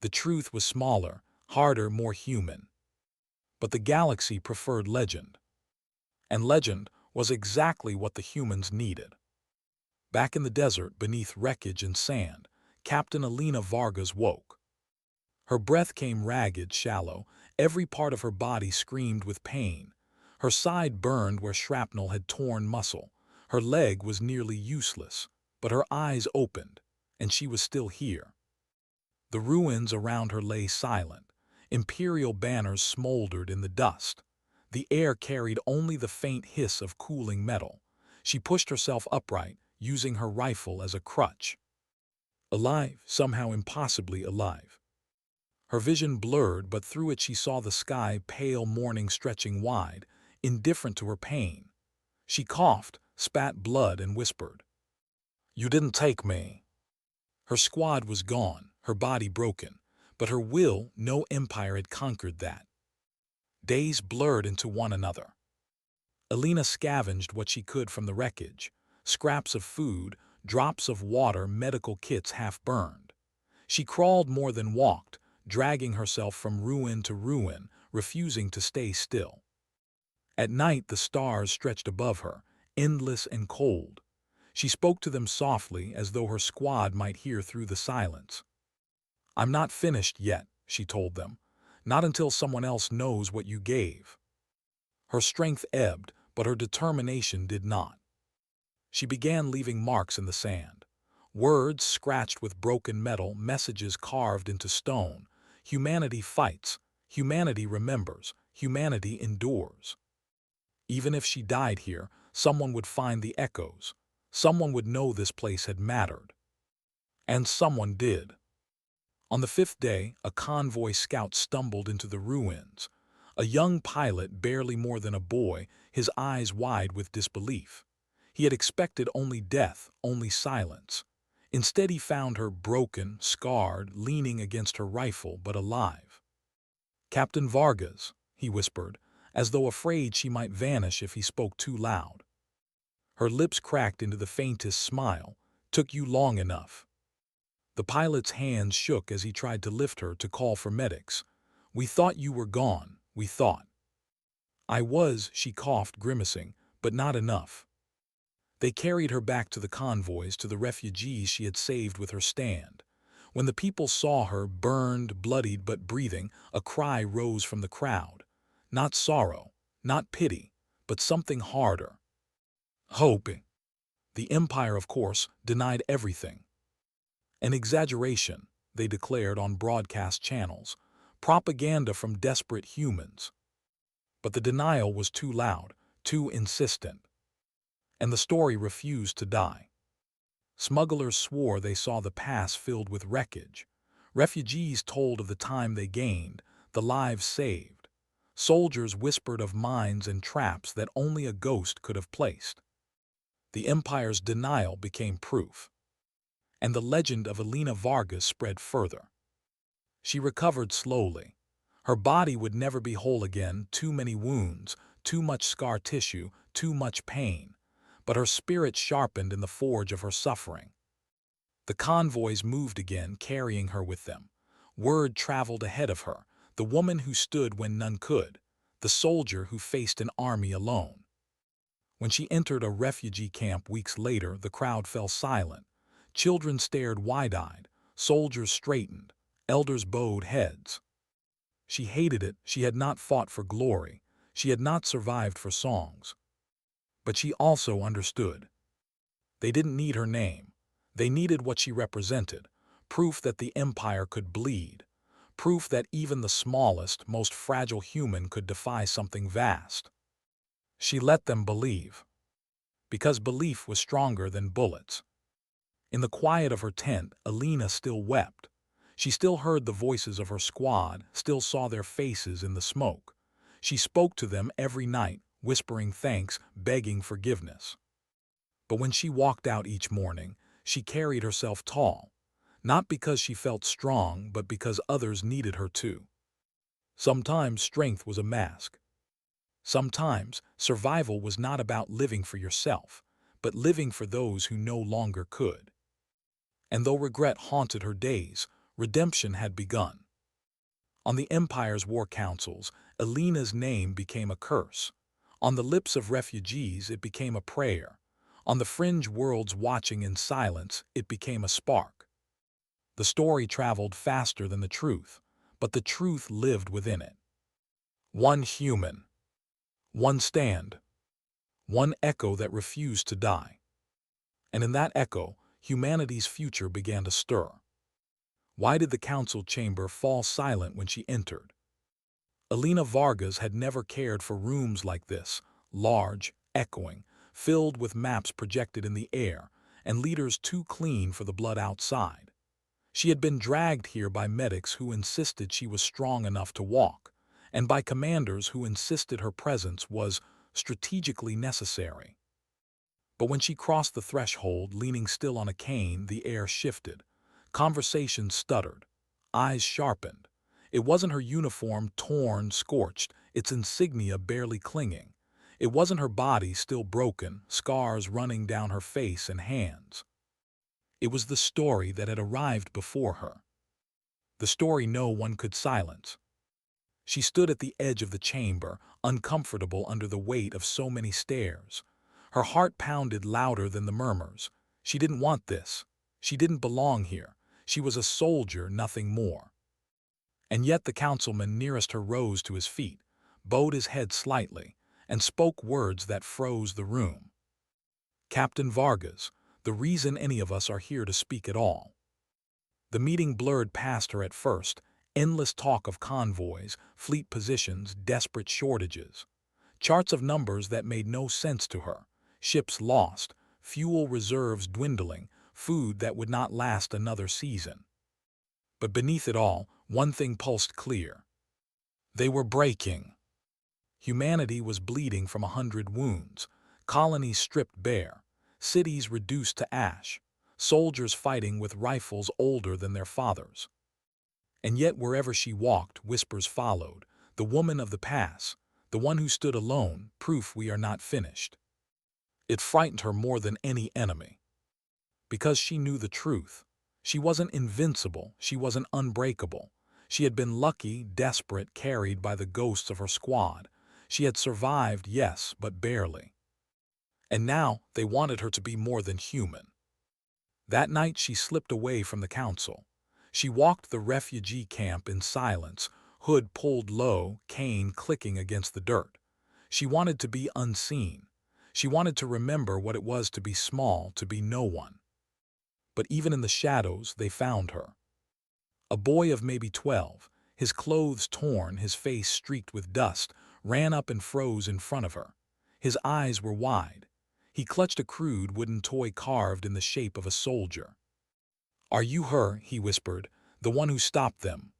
The truth was smaller, harder, more human. But the galaxy preferred legend. And legend was exactly what the humans needed. Back in the desert, beneath wreckage and sand, Captain Alina Vargas woke. Her breath came ragged, shallow, every part of her body screamed with pain. Her side burned where shrapnel had torn muscle. Her leg was nearly useless, but her eyes opened, and she was still here. The ruins around her lay silent. Imperial banners smoldered in the dust. The air carried only the faint hiss of cooling metal. She pushed herself upright, using her rifle as a crutch. Alive, somehow impossibly alive. Her vision blurred, but through it she saw the sky, pale morning stretching wide, indifferent to her pain. She coughed, spat blood, and whispered, "You didn't take me." Her squad was gone, her body broken, but her will, no empire had conquered that. Days blurred into one another. Alina scavenged what she could from the wreckage, scraps of food, drops of water, medical kits half burned. She crawled more than walked, dragging herself from ruin to ruin, refusing to stay still. At night the stars stretched above her, endless and cold. She spoke to them softly, as though her squad might hear through the silence. "I'm not finished yet," she told them. "Not until someone else knows what you gave." Her strength ebbed, but her determination did not. She began leaving marks in the sand. Words scratched with broken metal, messages carved into stone. Humanity fights, humanity remembers, humanity endures. Even if she died here, someone would find the echoes. Someone would know this place had mattered. And someone did. On the fifth day, a convoy scout stumbled into the ruins. A young pilot, barely more than a boy, his eyes wide with disbelief. He had expected only death, only silence. Instead he found her broken, scarred, leaning against her rifle, but alive. "Captain Vargas," he whispered, as though afraid she might vanish if he spoke too loud. Her lips cracked into the faintest smile. "Took you long enough." The pilot's hands shook as he tried to lift her, to call for medics. "We thought you were gone, we thought." "I was," she coughed, grimacing, "but not enough." They carried her back to the convoys, to the refugees she had saved with her stand. When the people saw her, burned, bloodied but breathing, a cry rose from the crowd. Not sorrow, not pity, but something harder. Hope. The Empire, of course, denied everything. An exaggeration, they declared on broadcast channels. Propaganda from desperate humans. But the denial was too loud, too insistent. And the story refused to die. Smugglers swore they saw the pass filled with wreckage. Refugees told of the time they gained, the lives saved. Soldiers whispered of mines and traps that only a ghost could have placed. The Empire's denial became proof, and the legend of Elena Vargas spread further. She recovered slowly. Her body would never be whole again, too many wounds, too much scar tissue, too much pain. But her spirit sharpened in the forge of her suffering. The convoys moved again, carrying her with them. Word traveled ahead of her, the woman who stood when none could, the soldier who faced an army alone. When she entered a refugee camp weeks later, the crowd fell silent. Children stared wide-eyed, soldiers straightened, elders bowed heads. She hated it. She had not fought for glory. She had not survived for songs. But she also understood. They didn't need her name. They needed what she represented, proof that the Empire could bleed, proof that even the smallest, most fragile human could defy something vast. She let them believe, because belief was stronger than bullets. In the quiet of her tent, Elena still wept. She still heard the voices of her squad, still saw their faces in the smoke. She spoke to them every night, whispering thanks, begging forgiveness. But when she walked out each morning, she carried herself tall, not because she felt strong, but because others needed her too. Sometimes strength was a mask. Sometimes survival was not about living for yourself, but living for those who no longer could. And though regret haunted her days, redemption had begun. On the Empire's war councils, Elena's name became a curse. On the lips of refugees, it became a prayer. On the fringe worlds watching in silence, it became a spark. The story traveled faster than the truth, but the truth lived within it. One human, one stand, one echo that refused to die. And in that echo, humanity's future began to stir. Why did the council chamber fall silent when she entered? Elena Vargas had never cared for rooms like this, large, echoing, filled with maps projected in the air, and leaders too clean for the blood outside. She had been dragged here by medics who insisted she was strong enough to walk, and by commanders who insisted her presence was strategically necessary. But when she crossed the threshold, leaning still on a cane, the air shifted. Conversations stuttered, eyes sharpened. It wasn't her uniform torn, scorched, its insignia barely clinging. It wasn't her body still broken, scars running down her face and hands. It was the story that had arrived before her. The story no one could silence. She stood at the edge of the chamber, uncomfortable under the weight of so many stares. Her heart pounded louder than the murmurs. She didn't want this. She didn't belong here. She was a soldier, nothing more. And yet the councilman nearest her rose to his feet, bowed his head slightly, and spoke words that froze the room. Captain Vargas, the reason any of us are here to speak at all. The meeting blurred past her at first, endless talk of convoys, fleet positions, desperate shortages. Charts of numbers that made no sense to her, ships lost, fuel reserves dwindling, food that would not last another season. But beneath it all, one thing pulsed clear. They were breaking. Humanity was bleeding from 100 wounds, colonies stripped bare, cities reduced to ash, soldiers fighting with rifles older than their fathers. And yet wherever she walked, whispers followed, the woman of the pass, the one who stood alone, proof we are not finished. It frightened her more than any enemy. Because she knew the truth. She wasn't invincible, she wasn't unbreakable. She had been lucky, desperate, carried by the ghosts of her squad. She had survived, yes, but barely. And now they wanted her to be more than human. That night she slipped away from the council. She walked the refugee camp in silence, hood pulled low, cane clicking against the dirt. She wanted to be unseen. She wanted to remember what it was to be small, to be no one. But even in the shadows, they found her. A boy of maybe 12, his clothes torn, his face streaked with dust, ran up and froze in front of her. His eyes were wide. He clutched a crude wooden toy carved in the shape of a soldier. "Are you her?" he whispered, the one who stopped them.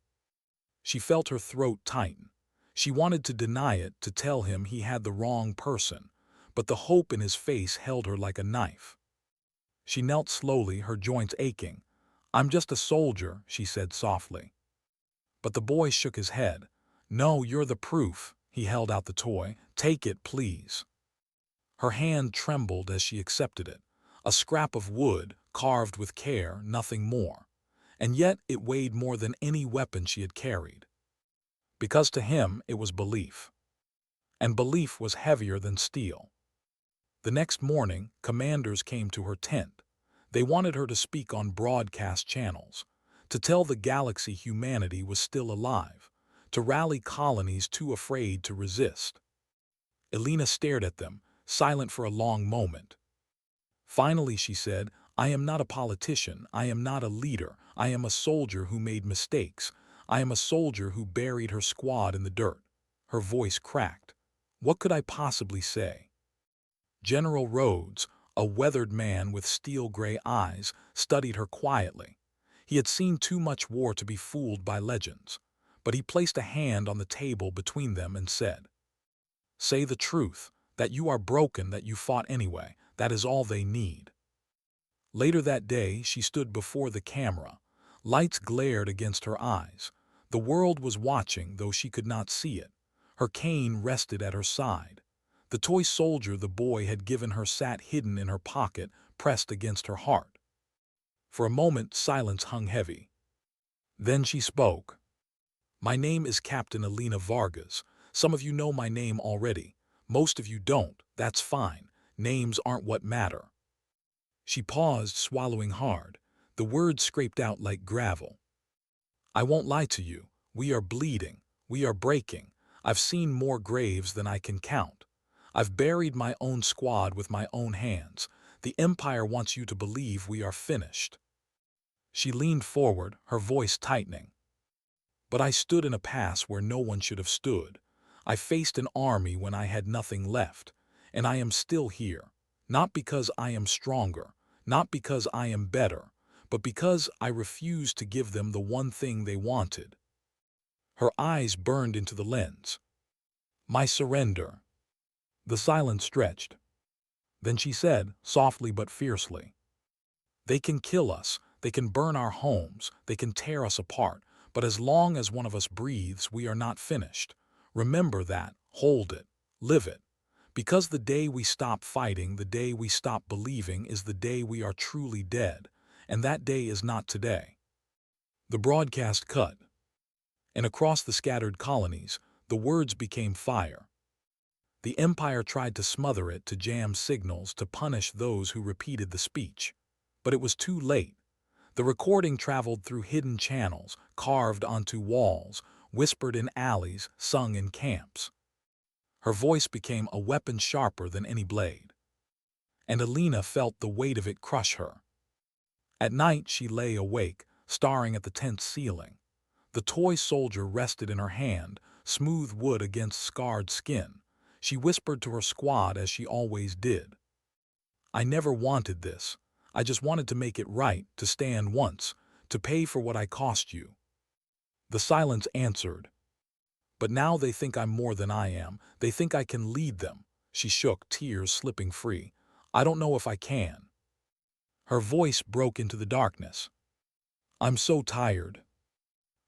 She felt her throat tighten. She wanted to deny it, to tell him he had the wrong person, but the hope in his face held her like a knife. She knelt slowly, her joints aching. "I'm just a soldier," she said softly. But the boy shook his head. "No, you're the proof." He held out the toy. "Take it, please." Her hand trembled as she accepted it. A scrap of wood, carved with care, nothing more. And yet it weighed more than any weapon she had carried. Because to him it was belief. And belief was heavier than steel. The next morning, commanders came to her tent. They wanted her to speak on broadcast channels, to tell the galaxy humanity was still alive, to rally colonies too afraid to resist. Elena stared at them, silent for a long moment. Finally she said, "I am not a politician, I am not a leader, I am a soldier who made mistakes. I am a soldier who buried her squad in the dirt." Her voice cracked. What could I possibly say? General Rhodes, a weathered man with steel-gray eyes, studied her quietly. He had seen too much war to be fooled by legends, but he placed a hand on the table between them and said, "Say the truth, that you are broken, that you fought anyway. That is all they need." Later that day, she stood before the camera. Lights glared against her eyes. The world was watching, though she could not see it. Her cane rested at her side. The toy soldier the boy had given her sat hidden in her pocket, pressed against her heart. For a moment, silence hung heavy. Then she spoke. "My name is Captain Elena Vargas. Some of you know my name already. Most of you don't. That's fine. Names aren't what matter." She paused, swallowing hard. The words scraped out like gravel. "I won't lie to you. We are bleeding. We are breaking. I've seen more graves than I can count. I've buried my own squad with my own hands. The Empire wants you to believe we are finished." She leaned forward, her voice tightening. "But I stood in a pass where no one should have stood. I faced an army when I had nothing left, and I am still here. Not because I am stronger, not because I am better, but because I refused to give them the one thing they wanted." Her eyes burned into the lens. "My surrender." The silence stretched. Then she said, softly but fiercely, "They can kill us, they can burn our homes, they can tear us apart, but as long as one of us breathes, we are not finished. Remember that, hold it, live it. Because the day we stop fighting, the day we stop believing, is the day we are truly dead, and that day is not today." The broadcast cut, and across the scattered colonies, the words became fire. The Empire tried to smother it, to jam signals, to punish those who repeated the speech. But it was too late. The recording traveled through hidden channels, carved onto walls, whispered in alleys, sung in camps. Her voice became a weapon sharper than any blade. And Elena felt the weight of it crush her. At night she lay awake, staring at the tent's ceiling. The toy soldier rested in her hand, smooth wood against scarred skin. She whispered to her squad as she always did, "I never wanted this. I just wanted to make it right, to stand once, to pay for what I cost you." The silence answered, "But now they think I'm more than I am. They think I can lead them." She shook, tears slipping free. "I don't know if I can." Her voice broke into the darkness. "I'm so tired."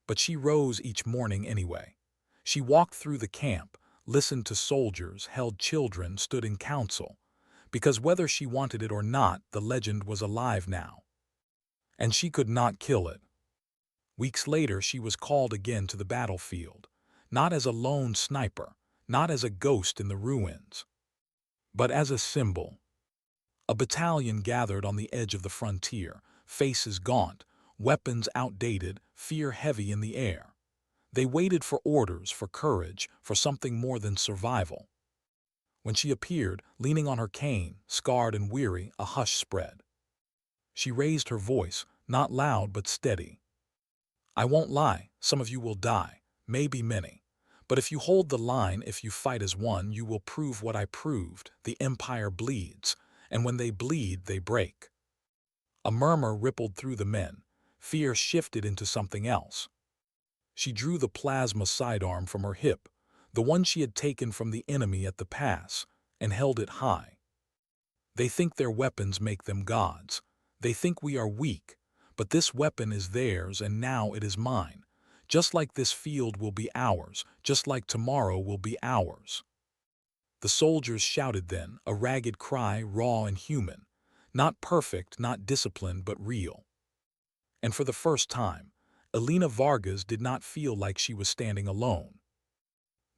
But she rose each morning anyway. She walked through the camp, listened to soldiers, held children, stood in council. Because whether she wanted it or not, the legend was alive now. And she could not kill it. Weeks later, she was called again to the battlefield. Not as a lone sniper, not as a ghost in the ruins, but as a symbol. A battalion gathered on the edge of the frontier, faces gaunt, weapons outdated, fear heavy in the air. They waited for orders, for courage, for something more than survival. When she appeared, leaning on her cane, scarred and weary, a hush spread. She raised her voice, not loud but steady. "I won't lie, some of you will die, maybe many. But if you hold the line, if you fight as one, you will prove what I proved. The Empire bleeds, and when they bleed, they break." A murmur rippled through the men. Fear shifted into something else. She drew the plasma sidearm from her hip, the one she had taken from the enemy at the pass, and held it high. They think their weapons make them gods. They think we are weak, but this weapon is theirs and now it is mine. Just like this field will be ours, just like tomorrow will be ours. The soldiers shouted then, a ragged cry, raw and human. Not perfect, not disciplined, but real. And for the first time, Elena Vargas did not feel like she was standing alone.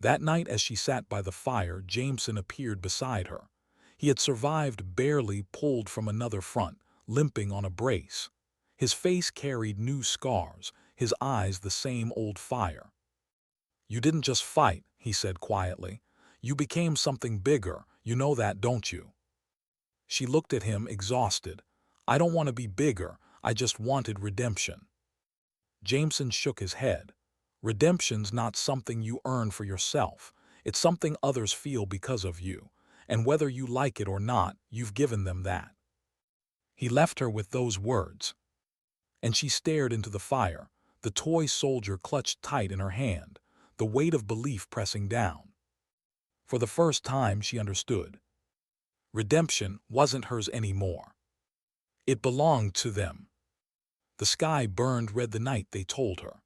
That night as she sat by the fire, Jameson appeared beside her. He had survived, barely pulled from another front, limping on a brace. His face carried new scars, his eyes the same old fire. "You didn't just fight," he said quietly. "You became something bigger, you know that, don't you?" She looked at him, exhausted. "I don't want to be bigger, I just wanted redemption." Jameson shook his head. "Redemption's not something you earn for yourself. It's something others feel because of you. And whether you like it or not, you've given them that." He left her with those words. And she stared into the fire, the toy soldier clutched tight in her hand, the weight of belief pressing down. For the first time she understood. Redemption wasn't hers anymore. It belonged to them. The sky burned red the night they told her.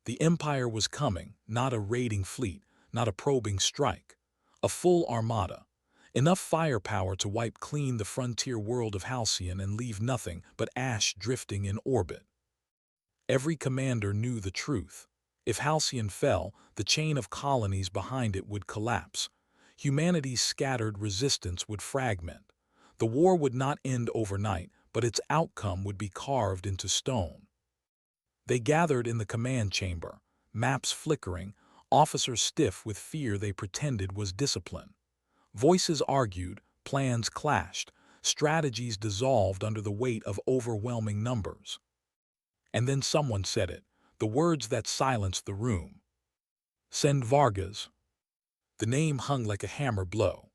The Empire was coming, not a raiding fleet, not a probing strike. A full armada. Enough firepower to wipe clean the frontier world of Halcyon and leave nothing but ash drifting in orbit. Every commander knew the truth. If Halcyon fell, the chain of colonies behind it would collapse. Humanity's scattered resistance would fragment. The war would not end overnight, but its outcome would be carved into stone. They gathered in the command chamber, maps flickering, officers stiff with fear they pretended was discipline. Voices argued, plans clashed, strategies dissolved under the weight of overwhelming numbers. And then someone said it, the words that silenced the room. "Send Vargas." The name hung like a hammer blow.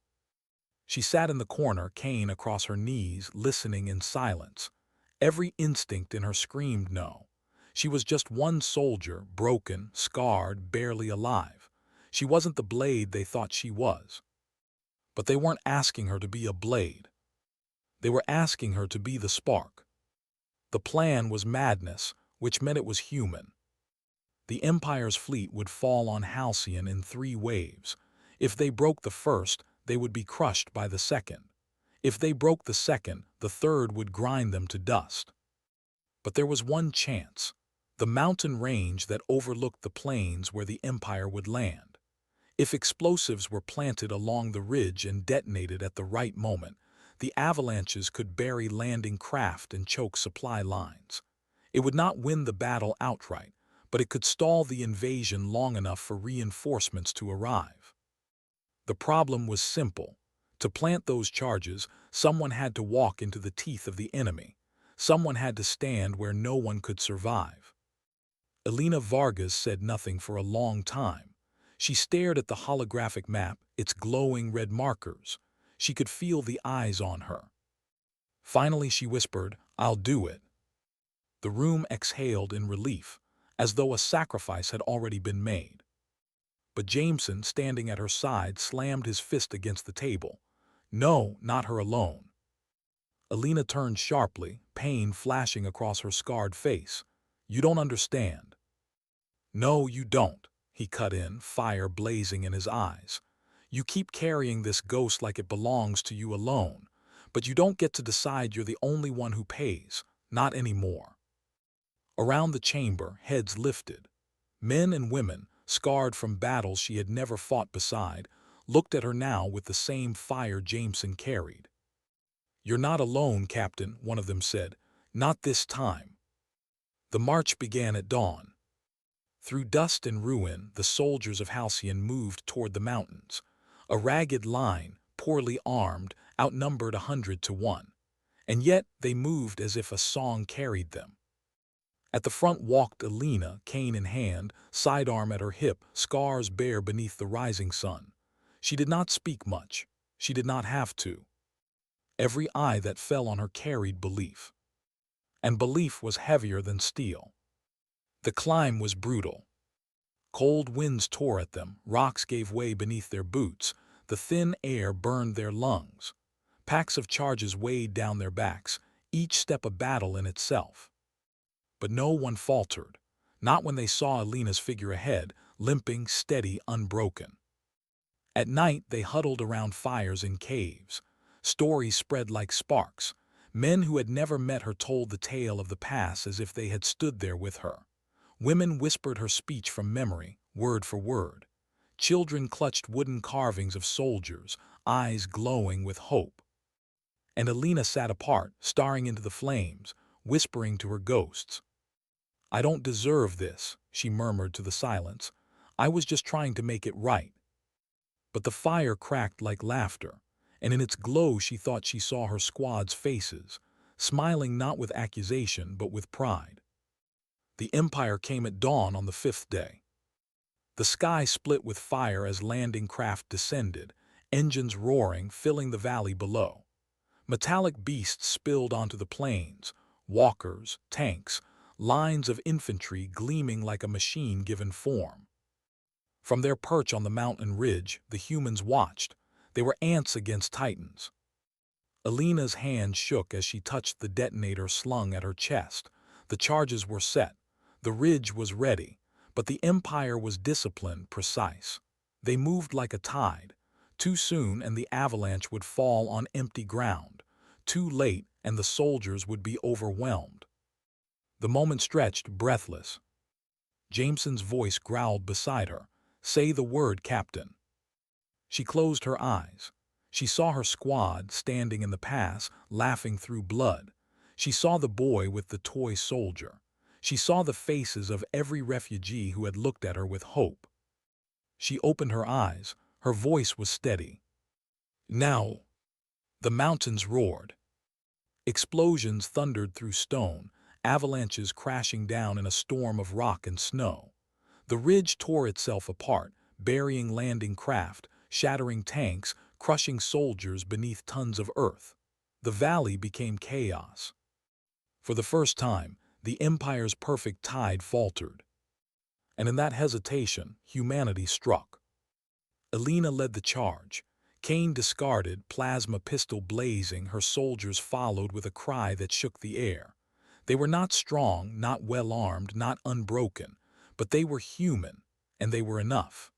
She sat in the corner, cane across her knees, listening in silence. Every instinct in her screamed no. She was just one soldier, broken, scarred, barely alive. She wasn't the blade they thought she was. But they weren't asking her to be a blade. They were asking her to be the spark. The plan was madness, which meant it was human. The Empire's fleet would fall on Halcyon in 3 waves. If they broke the first, they would be crushed by the second. If they broke the second, the third would grind them to dust. But there was one chance. The mountain range that overlooked the plains where the Empire would land. If explosives were planted along the ridge and detonated at the right moment, the avalanches could bury landing craft and choke supply lines. It would not win the battle outright, but it could stall the invasion long enough for reinforcements to arrive. The problem was simple. To plant those charges, someone had to walk into the teeth of the enemy. Someone had to stand where no one could survive. Elena Vargas said nothing for a long time. She stared at the holographic map, its glowing red markers. She could feel the eyes on her. Finally she whispered, "I'll do it." The room exhaled in relief, as though a sacrifice had already been made. But Jameson, standing at her side, slammed his fist against the table. No, not her alone. Elena turned sharply, pain flashing across her scarred face. "You don't understand." "No, you don't," he cut in, fire blazing in his eyes. "You keep carrying this ghost like it belongs to you alone, but you don't get to decide you're the only one who pays, not anymore." Around the chamber, heads lifted. Men and women, scarred from battles she had never fought beside, looked at her now with the same fire Jameson carried. "You're not alone, Captain," one of them said. "Not this time." The march began at dawn. Through dust and ruin, the soldiers of Halcyon moved toward the mountains. A ragged line, poorly armed, outnumbered 100 to 1. And yet they moved as if a song carried them. At the front walked Elena, cane in hand, sidearm at her hip, scars bare beneath the rising sun. She did not speak much. She did not have to. Every eye that fell on her carried belief. and belief was heavier than steel. The climb was brutal. Cold winds tore at them, rocks gave way beneath their boots, the thin air burned their lungs. Packs of charges weighed down their backs, each step a battle in itself. But no one faltered, not when they saw Alina's figure ahead, limping, steady, unbroken. At night they huddled around fires in caves. Stories spread like sparks. Men who had never met her told the tale of the pass as if they had stood there with her. Women whispered her speech from memory, word for word. Children clutched wooden carvings of soldiers, eyes glowing with hope. And Alina sat apart, staring into the flames, whispering to her ghosts. "I don't deserve this," she murmured to the silence. "I was just trying to make it right." But the fire cracked like laughter, and in its glow she thought she saw her squad's faces, smiling not with accusation but with pride. The Empire came at dawn on the fifth day. The sky split with fire as landing craft descended, engines roaring, filling the valley below. Metallic beasts spilled onto the plains, walkers, tanks, lines of infantry gleaming like a machine given form. From their perch on the mountain ridge, the humans watched. They were ants against titans. Alina's hand shook as she touched the detonator slung at her chest. The charges were set. The ridge was ready, but the Empire was disciplined, precise. They moved like a tide. Too soon and the avalanche would fall on empty ground. Too late and the soldiers would be overwhelmed. The moment stretched, breathless. Jameson's voice growled beside her. "Say the word, Captain." She closed her eyes. She saw her squad standing in the pass, laughing through blood. She saw the boy with the toy soldier. She saw the faces of every refugee who had looked at her with hope. She opened her eyes. Her voice was steady. "Now!" The mountains roared. Explosions thundered through stone, avalanches crashing down in a storm of rock and snow. The ridge tore itself apart, burying landing craft, shattering tanks, crushing soldiers beneath tons of earth. The valley became chaos. For the first time, the Empire's perfect tide faltered. And in that hesitation, humanity struck. Alina led the charge. Cane discarded, plasma pistol blazing, her soldiers followed with a cry that shook the air. They were not strong, not well-armed, not unbroken, but they were human, and they were enough.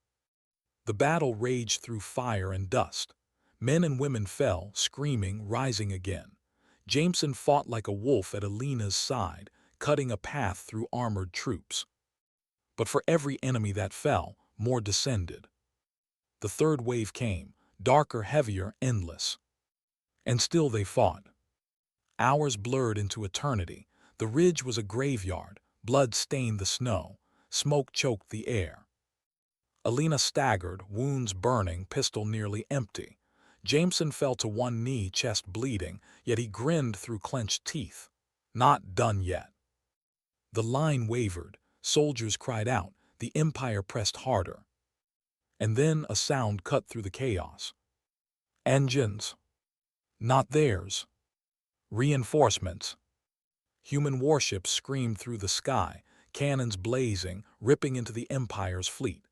The battle raged through fire and dust. Men and women fell, screaming, rising again. Jameson fought like a wolf at Alina's side, cutting a path through armored troops. But for every enemy that fell, more descended. The third wave came, darker, heavier, endless. And still they fought. Hours blurred into eternity. The ridge was a graveyard, blood stained the snow, smoke choked the air. Alina staggered, wounds burning, pistol nearly empty. Jameson fell to one knee, chest bleeding, yet he grinned through clenched teeth. Not done yet. The line wavered, soldiers cried out, the Empire pressed harder. And then a sound cut through the chaos. Engines. Not theirs. Reinforcements. Human warships screamed through the sky, cannons blazing, ripping into the Empire's fleet.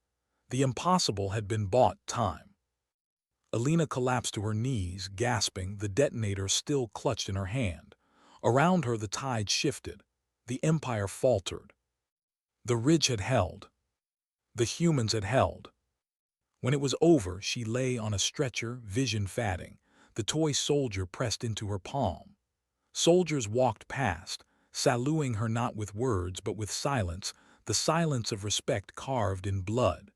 The impossible had been bought time. Alina collapsed to her knees, gasping, the detonator still clutched in her hand. Around her the tide shifted. The Empire faltered. The ridge had held. The humans had held. When it was over, she lay on a stretcher, vision fading. The toy soldier pressed into her palm. Soldiers walked past, saluting her not with words but with silence, the silence of respect carved in blood.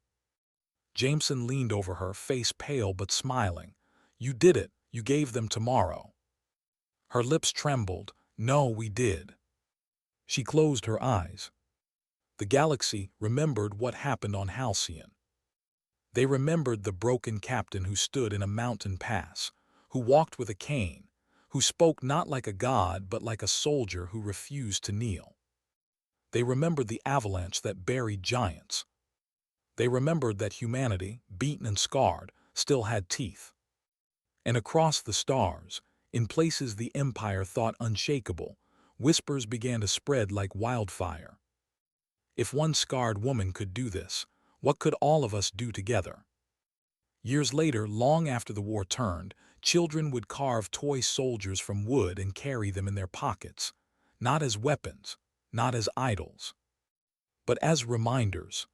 Jameson leaned over her, face pale but smiling. "You did it. You gave them tomorrow." Her lips trembled. "No, we did." She closed her eyes. The galaxy remembered what happened on Halcyon. They remembered the broken captain who stood in a mountain pass, who walked with a cane, who spoke not like a god but like a soldier who refused to kneel. They remembered the avalanche that buried giants. They remembered that humanity, beaten and scarred, still had teeth. And across the stars, in places the Empire thought unshakable, Whispers began to spread like wildfire. If one scarred woman could do this, what could all of us do together? Years later, long after the war turned, children would carve toy soldiers from wood and carry them in their pockets, not as weapons, not as idols, but as reminders.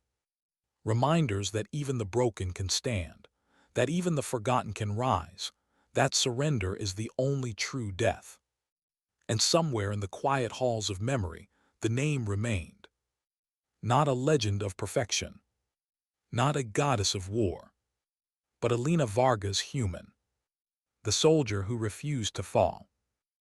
Reminders that even the broken can stand, that even the forgotten can rise, that surrender is the only true death. And somewhere in the quiet halls of memory, the name remained. Not a legend of perfection, not a goddess of war, but Elena Vargas human, the soldier who refused to fall.